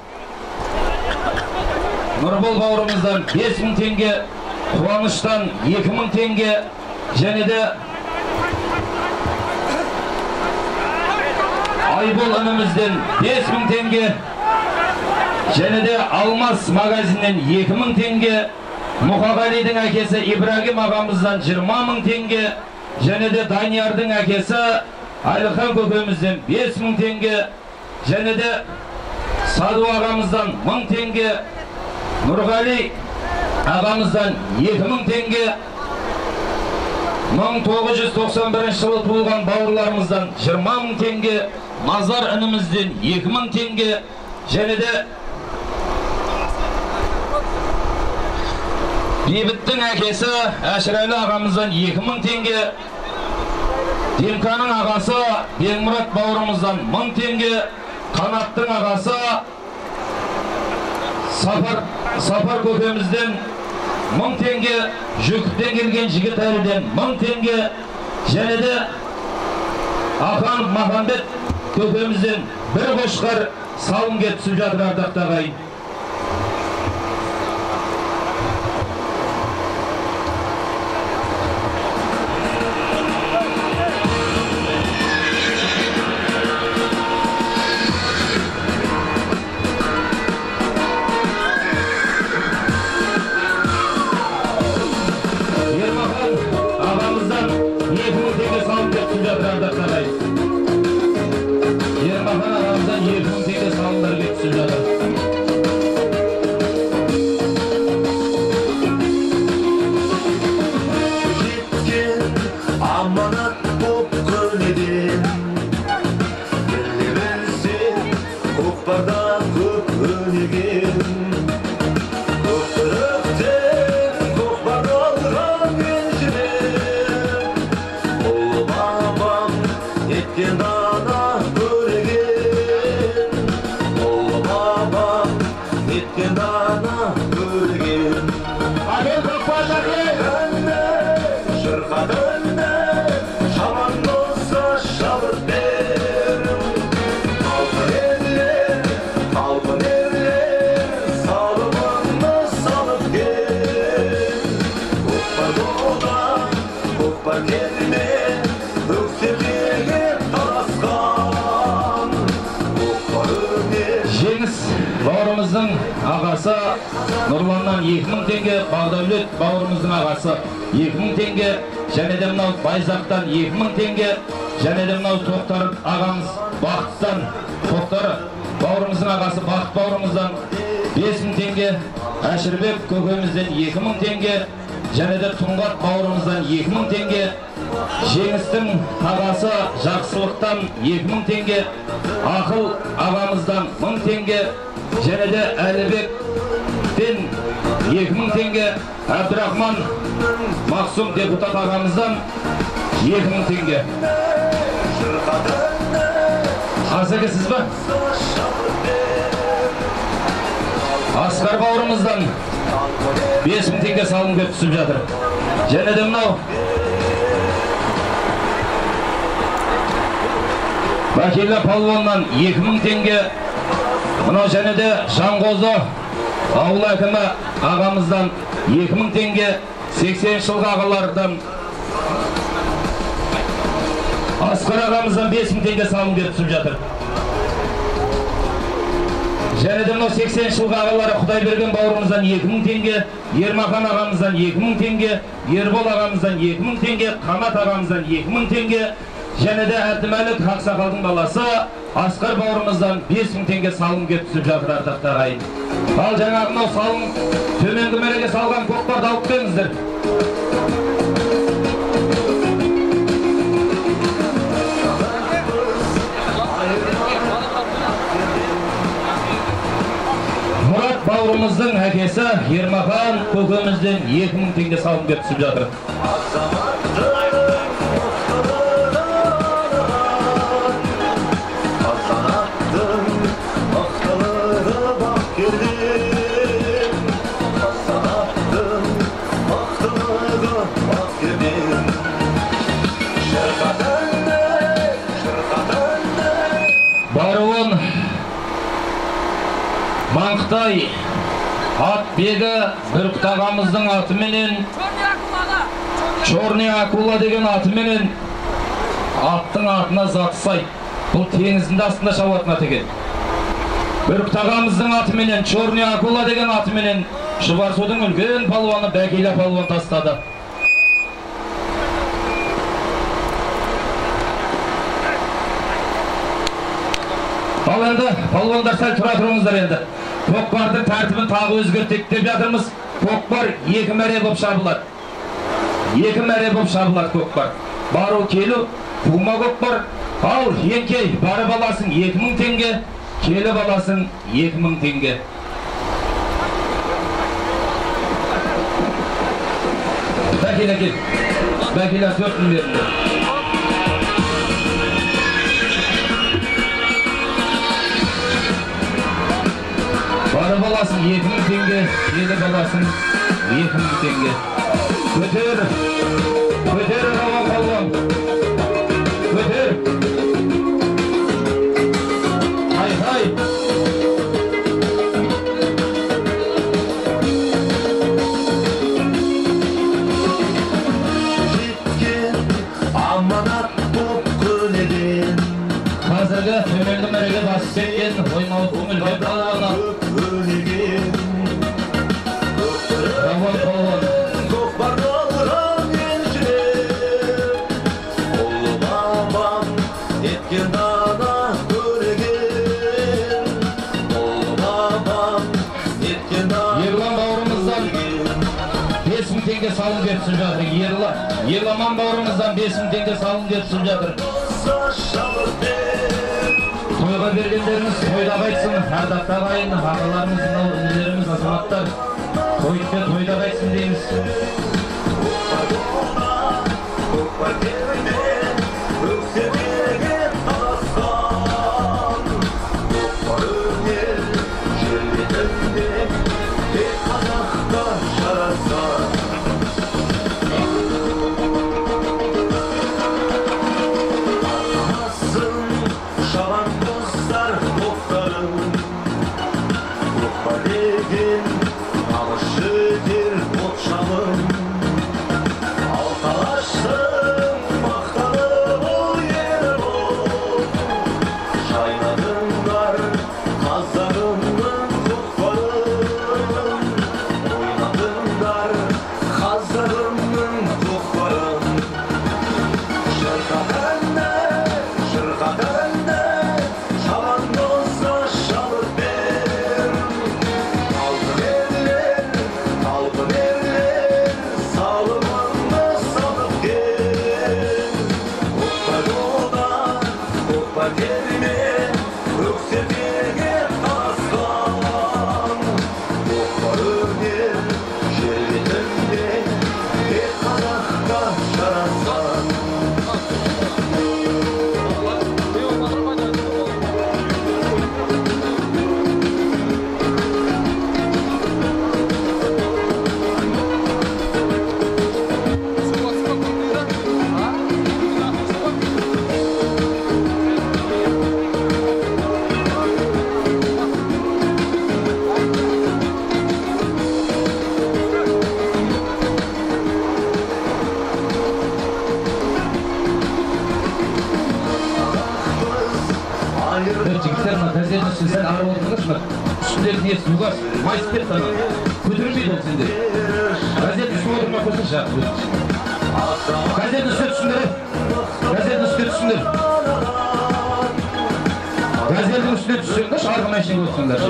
[SPEAKER 9] Нұрбол бауырымыздан 5000 теңге, Қуаныштан 2000 теңге, және де Айбол інімізден 5000 теңге, және де Алмас магазиннен 2000 теңге, Мұқағалидың әкесі Ибрагим ағамыздан 20000 теңге, және де Даниярдың әкесі Айлыхан көкемізден 5000 теңге, және де Саду ағамыздан 1000 теңге, Нұрғали ағамыздан 2000 теңге, 1991 жылы туылған бауырларымыздан 20000 теңге, Назар інімізден 2000 теңге, және де Бейбіттің әкесі Әшірәлі ағамыздан 2000 теңге, Демканың ағасы Беңмұрат бауырымыздан 1000 теңге, Қанаттың ағасы Сапар көкемізден 1000 теңге, Жүкіптен келген Жігіт әліден 1000 теңге, және де Аханов Махамбет көкемізден бір қошқар салымға түсіп жатыр ардақты ағайын. жатыр ардақтағай. Ермахан ағамыздан 2000 теңге салымдар кетіп жатыр.
[SPEAKER 3] Жеткен аманат боп көнеден, біле білсең көкпарда көп өнеген. Көкіректен көкпар алған еншілер, ұлы бабам еткен дана көреген. Ұлы бабам еткен дана көреген. Ағел көкпарлар шырқат өнне, шабан болса шабыт берім. Талпын ерлер, салымыңды салып кел. Көкпар дода, көкпар келме, өксепеге таласқан. Көкпар өнер.
[SPEAKER 9] Жеңіс бауырымыздың ағасы Нұрланнан 2000 теңге, Бағдәулет бауырымыздың ағасы 2000 теңге, және де мынау Байзақтан 2000 теңге, және де мынау Тоқтар ағамыз Бақыттан, Тоқтар бауырымыздың ағасы Бақыт бауырымыздан 5000 теңге, Әшірбек көкемізден 2000 теңге, және де Тұңғат бауырымыздан 2000 теңге, Жеңістің ағасы Жақсылықтан 2000 теңге, Ақыл ағамыздан 1000 теңге, және де Әлібектен 2000 теңге, Әбдірахман Мақсум депутат ағамыздан 2000 теңге. Қазіргісіз ба? Асқар бауырымыздан 5000 теңге салым көп түсіп жатыр. Және де мынау Бәкелі палуаннан 2000 теңге, мынау және де Жанғозы ауыл әкімі ағамыздан 2000 теңге, 80 жылғы ағалардан Асқар ағамыздан 5000 теңге салым беріп түсіп жатыр. Және де мынау 80 жылғы ағалары Құдайберген бауырымыздан 2000 теңге, Ермахан ағамыздан 2000 теңге, Ербол ағамыздан 2000 теңге, Қанат ағамыздан 2000 теңге, және де Әбдімәлік Ақсақалдың баласы Асқар бауырымыздан 5000 теңге салым кеп түсіп жатыр ардақтар ағайын. Ал жаңағы мынау салым төменгі мәреге салған көкпарды алып келіңіздер. Мұрат бауырымыздың әкесі Ермахан көкемізден 2000 теңге салым кеп түсіп жатыр. Баруын Маңқытай атбегі Бүркіт ағамыздың атыменен, Чорный акула деген атыменен аттың атына заты сай. Бұл теңіздің астында шабатын ат екен. Бүркіт ағамыздың атыменен, Чорный акула деген атыменен Шұбарсудың үлкен палуаны Бәкелі палуан тастады. Ал енді, палуандар сәл тұра тұрыңыздар енді. Көкпардың тәртібін тағы өзгертейік деп жатырмыз. Көкпар 2 мәре боп шабылады. 2 мәре боп шабылады көкпар. Бару келу, тума көкпар. Ал еңкей барып аласың 2000 теңге, келіп аласың 2000 теңге. Бәкелі кел. Бәкелі 4000 беріңдер. Барып аласың 2000 теңге, келіп аласың 2000 теңге. Көтер, көтер ағам қалуам. Көтер. Ай-хай.
[SPEAKER 3] Жеткен аманат боп көнеден.
[SPEAKER 9] Қазіргі төменгі мәреге басып кеткен оймауыт көңілге палуаны. Рамон палуан.
[SPEAKER 3] Көкпар алған еншілер, ұлы бабам etken dana köregen babam etken dana
[SPEAKER 9] Yerlan bauramızdan 5.000 tenge salım verip жатыр. Yerlaman bauramızdan 5.000 tenge salım verip жатыр. Toyga bergenlerimiz toyda qaytсын, ардакты ағайын, ағаларымыз, інілеріміз, азаматтар тойда qaytсын дейміз. Sen araba oturmuşsun. Üstünleri niye sugar? Maçter sana. Kötürmeydi ol sende. Gazet üstüne oturma koşun şart. Gazet üstüne tutsunlar. Gazet üstüne tutsunlar. Gazetin üstüne tutsunlar. Şarkı maçını tutsunlar.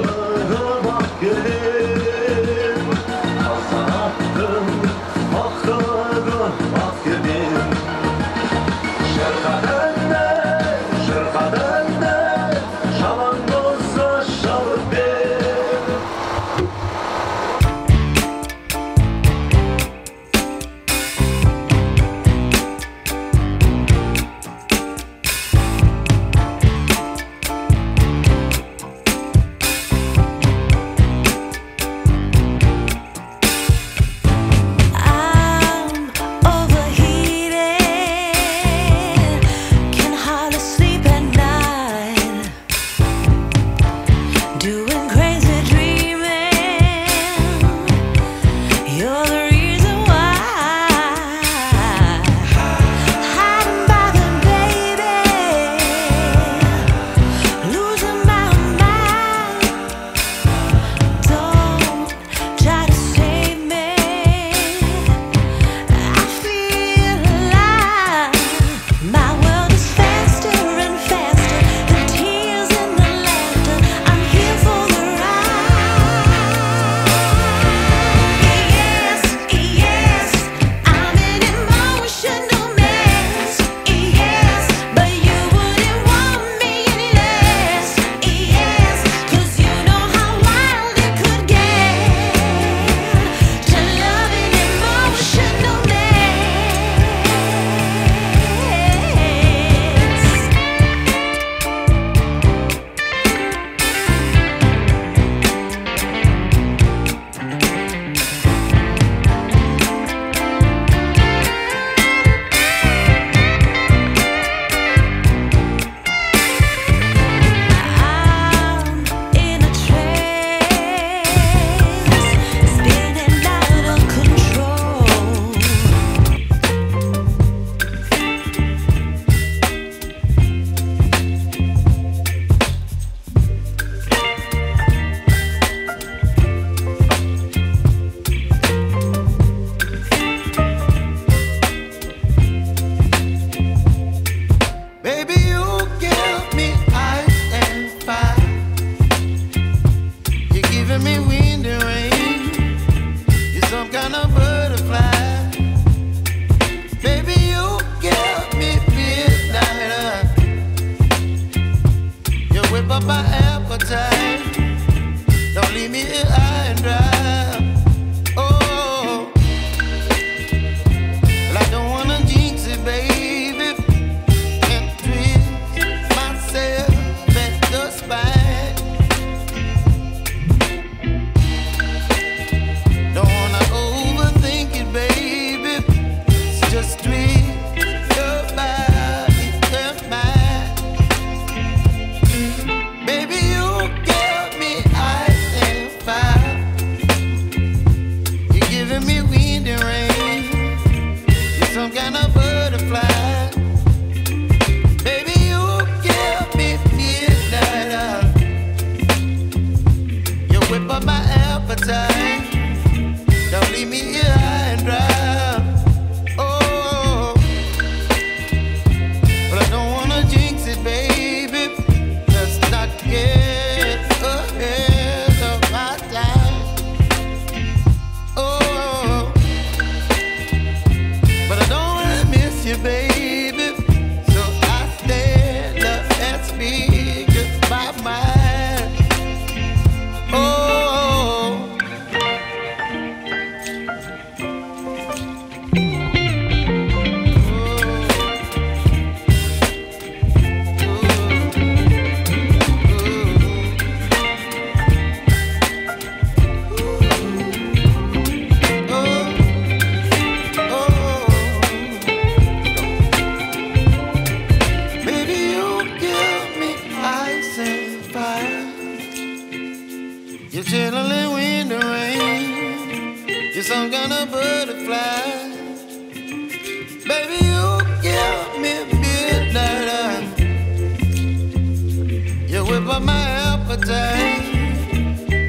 [SPEAKER 3] up my appetite.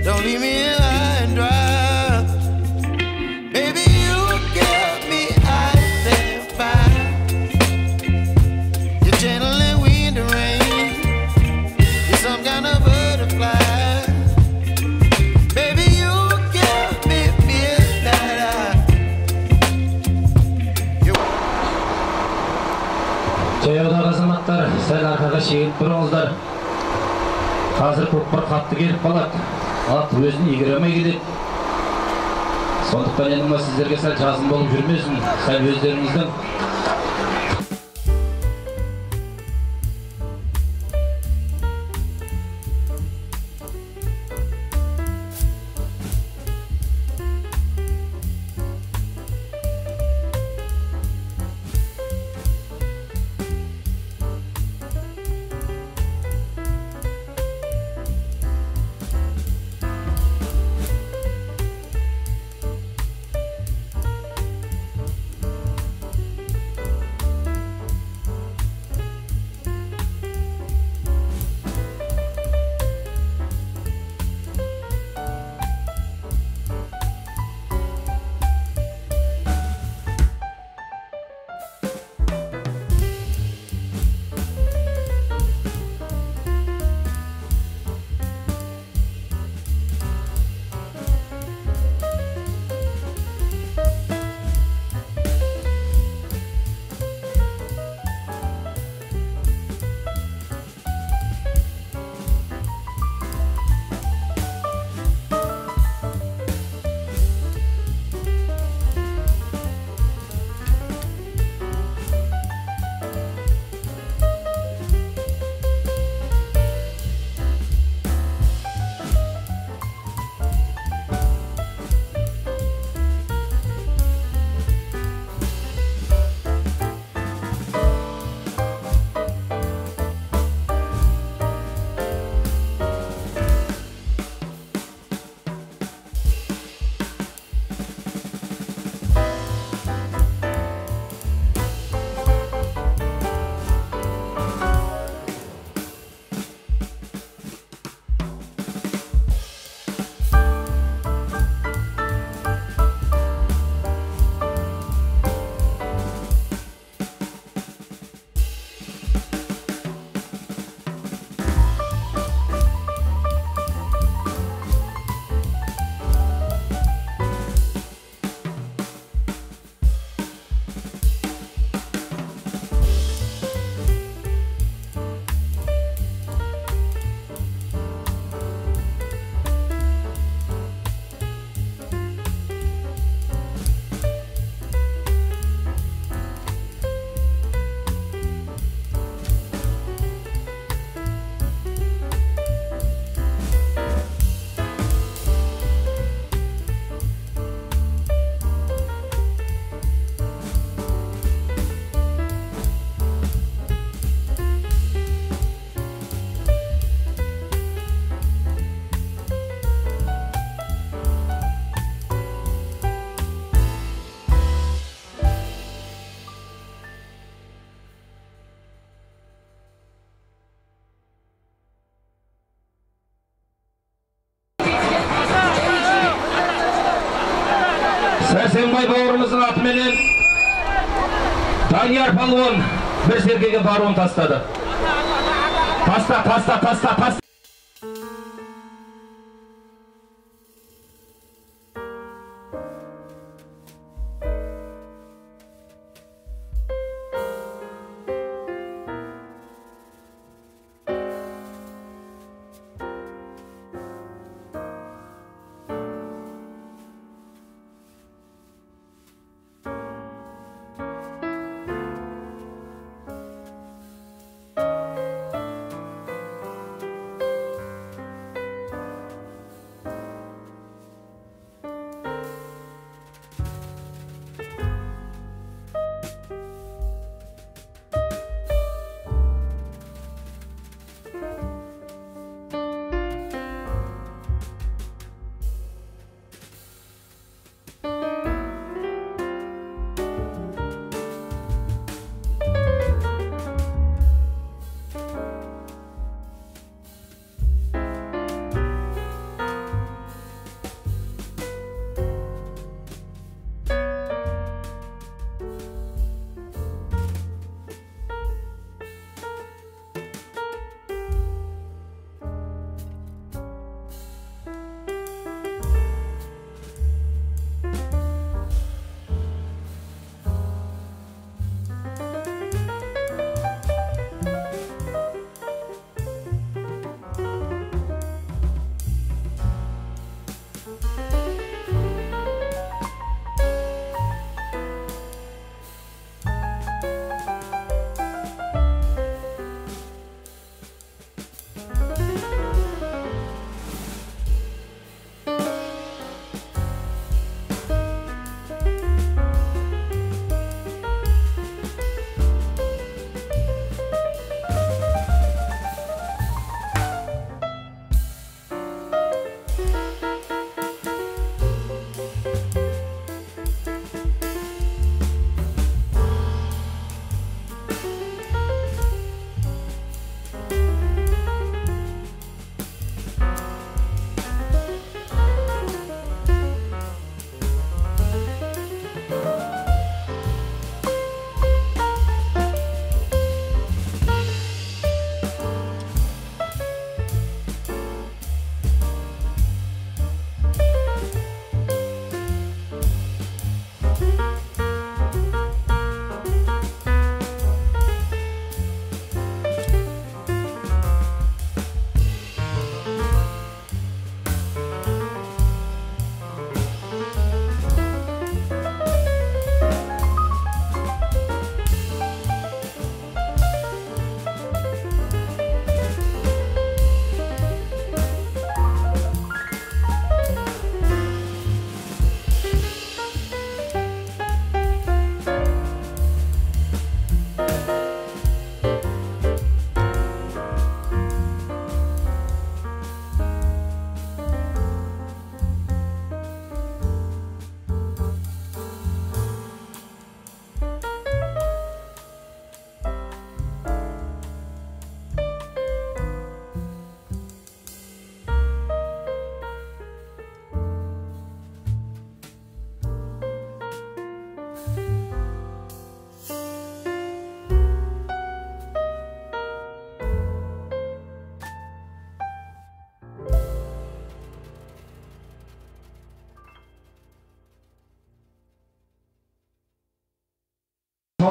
[SPEAKER 3] Don't leave me high and dry. Baby, you give me ice and fire. You're channeling wind and rain. You're some kind of butterfly. Baby, you give me midnight.
[SPEAKER 9] Жаяудағы азаматтар, сәл арқаға шегініп тұрыңыздар. Қазір көкпар қатты келіп қалады. Ат өзін егеремей келеді. Сондықтан енді сіздерге сәл жазым болып жүрмесін. Сәл өздеріңіздің Сәрсенбай бауырымыздың атыменен Данияр Палуан бір сергеге баруын тастады. Таста.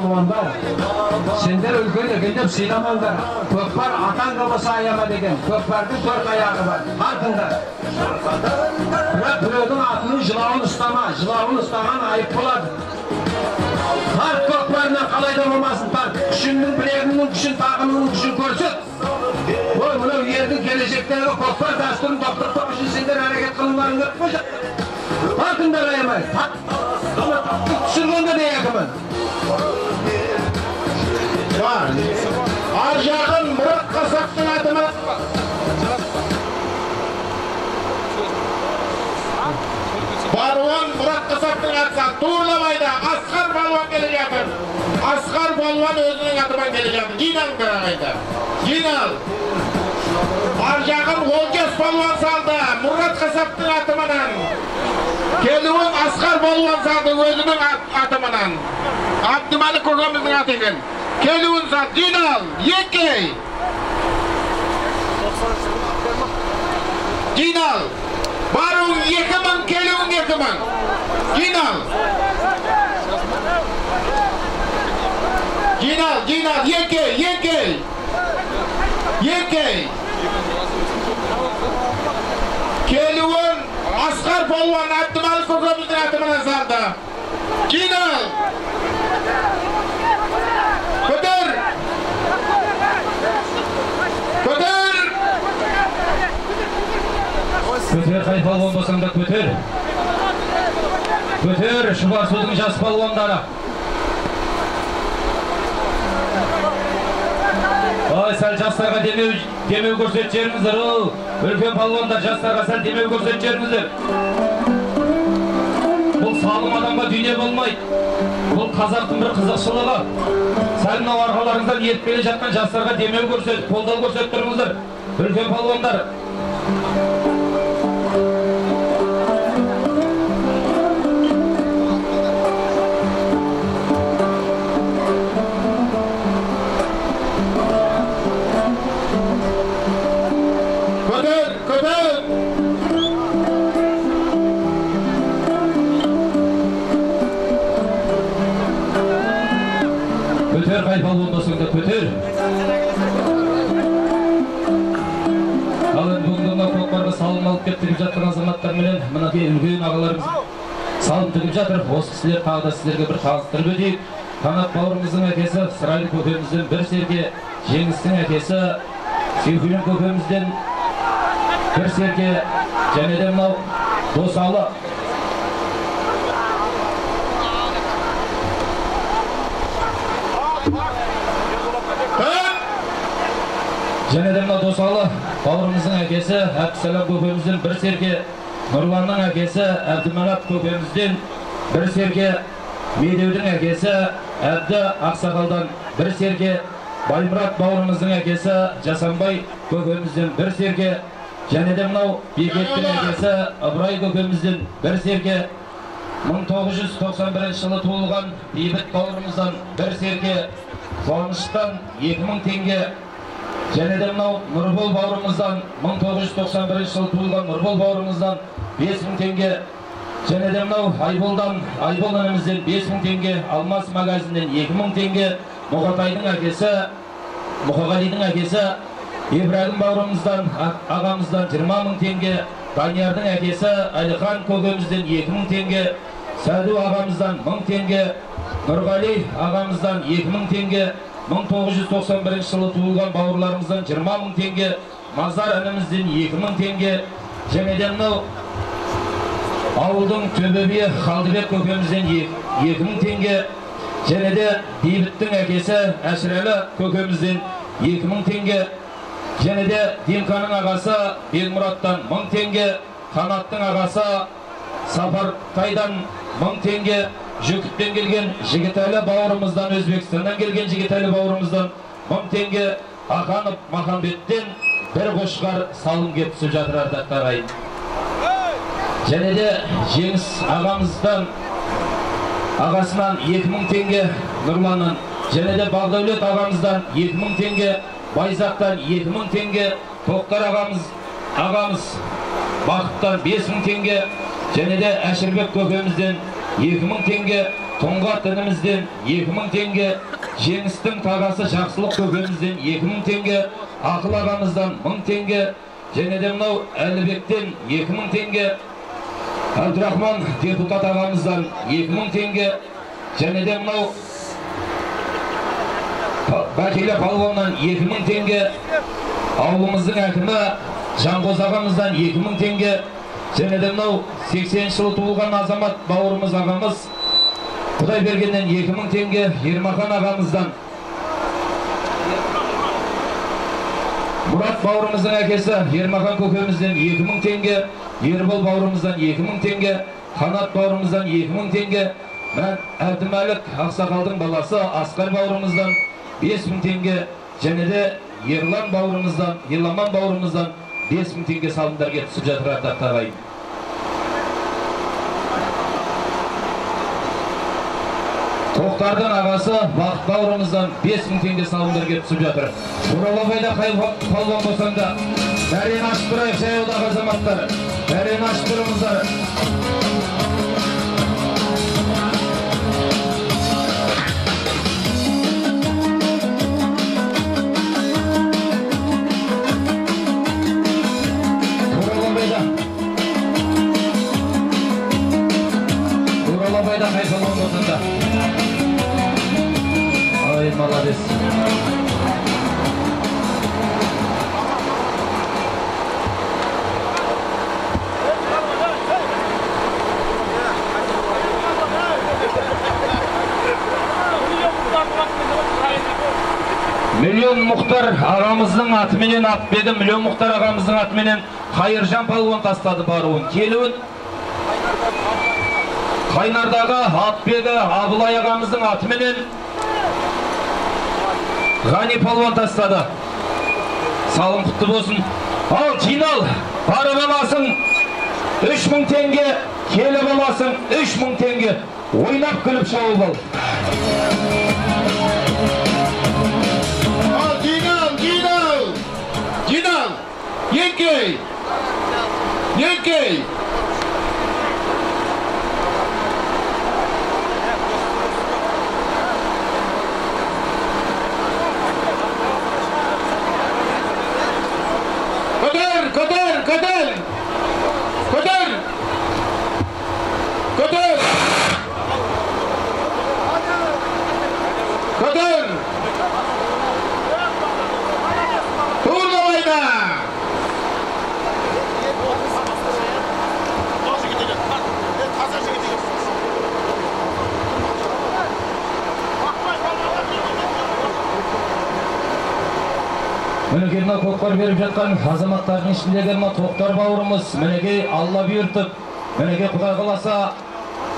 [SPEAKER 12] palvanlar. Sender ülkede gelip sinemanglar. Kökbar atan babası ayama degen. Kökbardın 4 ayağı var. Farkında. Bırakın atının jılavın ıstama. Jılavın ıstaman ayıp buladı. Park kökbarına kalayda olmasın park. Küşünün bileğinin küşün tağının küşün görsün. Bu bunu yerдің gelecekleri kökbar dastırın doktor topuşun sender hareket kılınlarını yapmayacak. Farkında ayamay. Sürgünde de yakımın.
[SPEAKER 11] Var. Arjağın Murat Kasap'ın adımı. Barvan Murat Kasap'ın adı. Tuğlamayda Asgar Balvan gelecektir. Asgar Balvan özünün adıman gelecektir. Ginal Karagay'da. Ginal. Arjağın Volges Balvan saldı. Murat Kasap'ın adımından. Keldiğin Asgar Balvan saldı özünün adımından. Abdümalik kokamızın atıgın. Keldiğin saldı. Ginal. Yekey. Ginal. Barun yekimın, keldiğin yekimın. Ginal. Ginal. Yekey. Yekey. Keldiğin Asgar Balvan Abdümalik kokamızın adımından saldı. Ginal. Kötür.
[SPEAKER 9] Kötür kay balvan bolsang da kötür. Kötür Şubar Su'dun jas balvandары. Ay sal jastарға демеу көрсөтчеріңіздер. Үлкен балвандар жастарға сәл демеу көрсөтчеріңіздер. Бұл салым адамға дүние болмайды. Бұл қазақтың бір қызықшылығы. Сәл мынау арқаларыңыздан еріп келе жатқан жастарға демеу көрсетіп, қолдау көрсетіп тұрыңыздар. Үлкен балвандар. Kötür kay balvan bolsang da kötür. Ал эми бүгүн көкпарга салым алып кеп тигип жаткан азаматтар менен мынакей үлгөн агаларыбыз салым тигип жатыр. Осы кісілер тағы да сіздерге бір таныстырып өтейік. Қанат бауырымыздың әкесі Сырайлы көкемізден бір серке, Жеңістің әкесі Сейфуллин көкемізден бір серке, және де мынау Досалы және де мынау Досалы бауырымыздың әкесі Әбдісалам көкемізден бір серке, Нұрланның әкесі Әбдіманап көкемізден бір серке, Медеудің әкесі Әбді Ақсақалдан бір серке, Баймұрат бауырымыздың әкесі Жасанбай көкемізден бір серке, және де мынау Бекеттің әкесі Ыбырай көкемізден бір серке, 1991 жылы туылған Бейбіт бауырымыздан бір серке, Қуаныштан 2000 теңге, және де мынау Нұрбол бауырымыздан 1991 жылы туылған Нұрбол бауырымыздан 5000 теңге, және де мынау Айбол інімізден 5000 теңге, Алмас магазиннен 2000 теңге, Мұқатайдың әкесі, Мұқағалидың әкесі Ибрагим бауырымыздан, ағамыздан 20 000 теңге, Даниярдың әкесі Әлихан көкемізден 2000 теңге, Сәду ағамыздан 1000 теңге, Нұрғали ағамыздан 2000 теңге, 1991 жылы туылған бауырларымыздан 20 000 теңге, Мазар інімізден 2000 теңге, және де мынау ауылдың төбебе Қалдыбек көкемізден 2000 теңге, және де Бейбіттің әкесі Әшірәлі көкемізден 2000 теңге, және де Димканың ағасы Белмұраттан 1000 теңге, Қанаттың ағасы Сапартайдан 1000 теңге, Жүкіттен келген Жігітәлі бауырымыздан, Өзбекстаннан келген Жігітәлі бауырымыздан 1000 теңге, Ақанов Махамбеттен бір қошқар салым кеп түсіп жатыр ардақтар ағайын. Және де Жеңіс ағамыздан, ағасынан 2000 теңге Нұрланнан, және де Бағдәулет ағамыздан 2000 теңге, Байзақтан 2000 теңге, Тоқтар ағамыз Бақыттан 5000 теңге, және де Әшірбек көкемізден 2000 теңге, Тұңғат інімізден 2000 теңге, Жеңістің тағасы Жақсылық көкемізден 2000 теңге, Ақыл ағамыздан 1000 теңге, және де мынау Әлібектен 2000 теңге, Әбдірахман депутат ағамыздан 2000 теңге, және де мынау Бәкелі Палуаннан 2000 теңге, ауылымыздың әкімі Жанғоз ағамыздан 2000 теңге, және де мынау 80 жыл туылған азамат бауырымыз ағамыз Құдайбергеннен 2000 теңге, Ермахан ағамыздан, Мұрат бауырымыздың әкесі Ермахан көкемізден 2000 теңге, Ербол бауырымыздан 2000 теңге, Қанат бауырымыздан 2000 теңге, Әбдімәлік Ақсақалдың баласы Асқар бауырымыздан 5000 теңге, және де Ерлан бауырымыздан, Еламан бауырымыздан 5000 теңге салымдарға түсіп жатыр ардақты ағайын. Тоқтардың ағасы Бақыт бауырымыздан 5000 теңге салымдарға түсіп жатыр. Буралабайда палуан болсаңда, бәрін ашып тұрайық жаяудағы азаматтар. Бәрін ашып тұрыңыздар. Буралабайда палуан болсаңда. Ай, молодец. Миллион Мұхтар ағамыздың атыменен атбегі, Миллион Мұхтар ағамыздың атыменен Қайыржан палуан тастады баруын. Келуін Қайнардағы атбегі Абылай ағамыздың атыменен Ғани палуан тастады. Салым құтты болсын. Ал жинал, бары баласың 3000 теңге, келі баласың 3000 теңге. Ойнап күліп шауып ал.
[SPEAKER 11] Al Ginal. Yenkey. Kader. Turnalayda.
[SPEAKER 9] Мінекей мына көкпар беріп жатқан азаматтардың ішіндегі мына Тоқтар бауырымыз, мінекей Алла бұйыртып, мінекей Құдай қаласа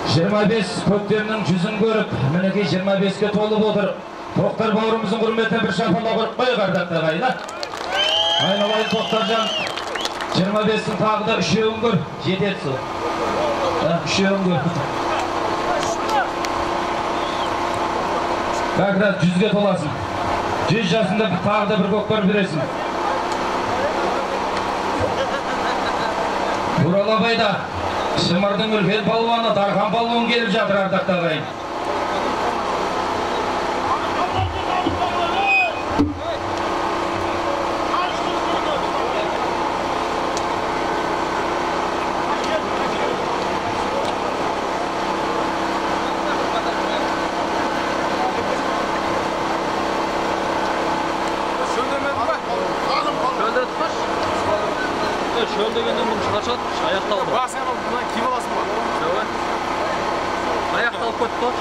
[SPEAKER 9] 25 көктемнің жүзін көріп, мінекей 25-ке толып отыр. Тоқтар бауырымыздың құрметіне бір шапалақ ұрып қойық ардақты ағайын. Айналайын Тоқтаржан, 25-ің тағы да 3-еуін көр, жетеді сол. 3-еуін көр. Бәкірат 100-ге толасың. 100 жасында тағы да бір көкпар бересің. Буралабайда Шымырдың үлкен палуаны Дархан палуан келіп жатыр ардақты ағайын.
[SPEAKER 14] Şöyle degenden bunu çıkarsak ayakta alma.
[SPEAKER 15] Bak sen bundan kim alasın bak?
[SPEAKER 14] Evet. Ayakta alıp koyup koş.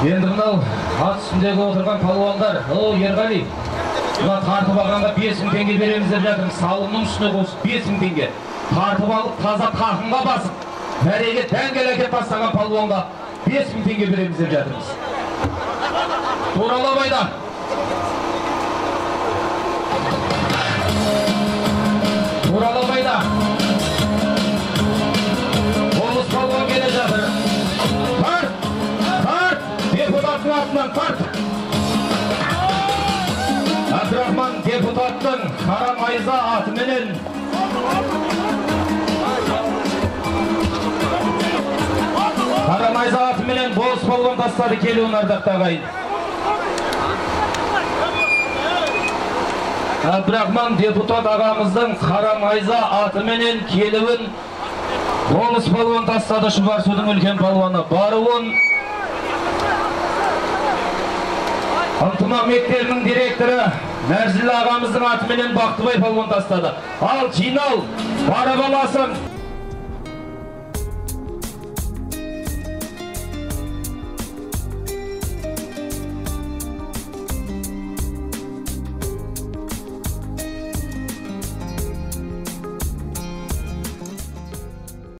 [SPEAKER 9] Енді мынау ат үстіндегі отырған палуандар, Ерғали, мына тартып алғанда 5000 теңге береміз деп жатырмыз. Салымның үстіне қосып 5000 теңге. Тартып алып таза тақымға басып, мәреге дәңгел әкеп тастаған палуанға 5000 теңге береміз деп жатырмыз. Туралабайда. Туралабайда. Болыс палуан келе жатыр. Депутаттың атынан тарт. Әбдірахман депутаттың қара майза атыменен палуан тастады келуін ардақты ағайын. Абдрахман депутат ағамыздың Қарамайза атыменен келуін Болыс палуан тастады Шұбарсудың үлкен палуаны. Баруын Ынтымақ мектебінің директоры Мәрзілі ағамыздың атыменен Бақтыбай палуан тастады. Ал жинал, бара баласын.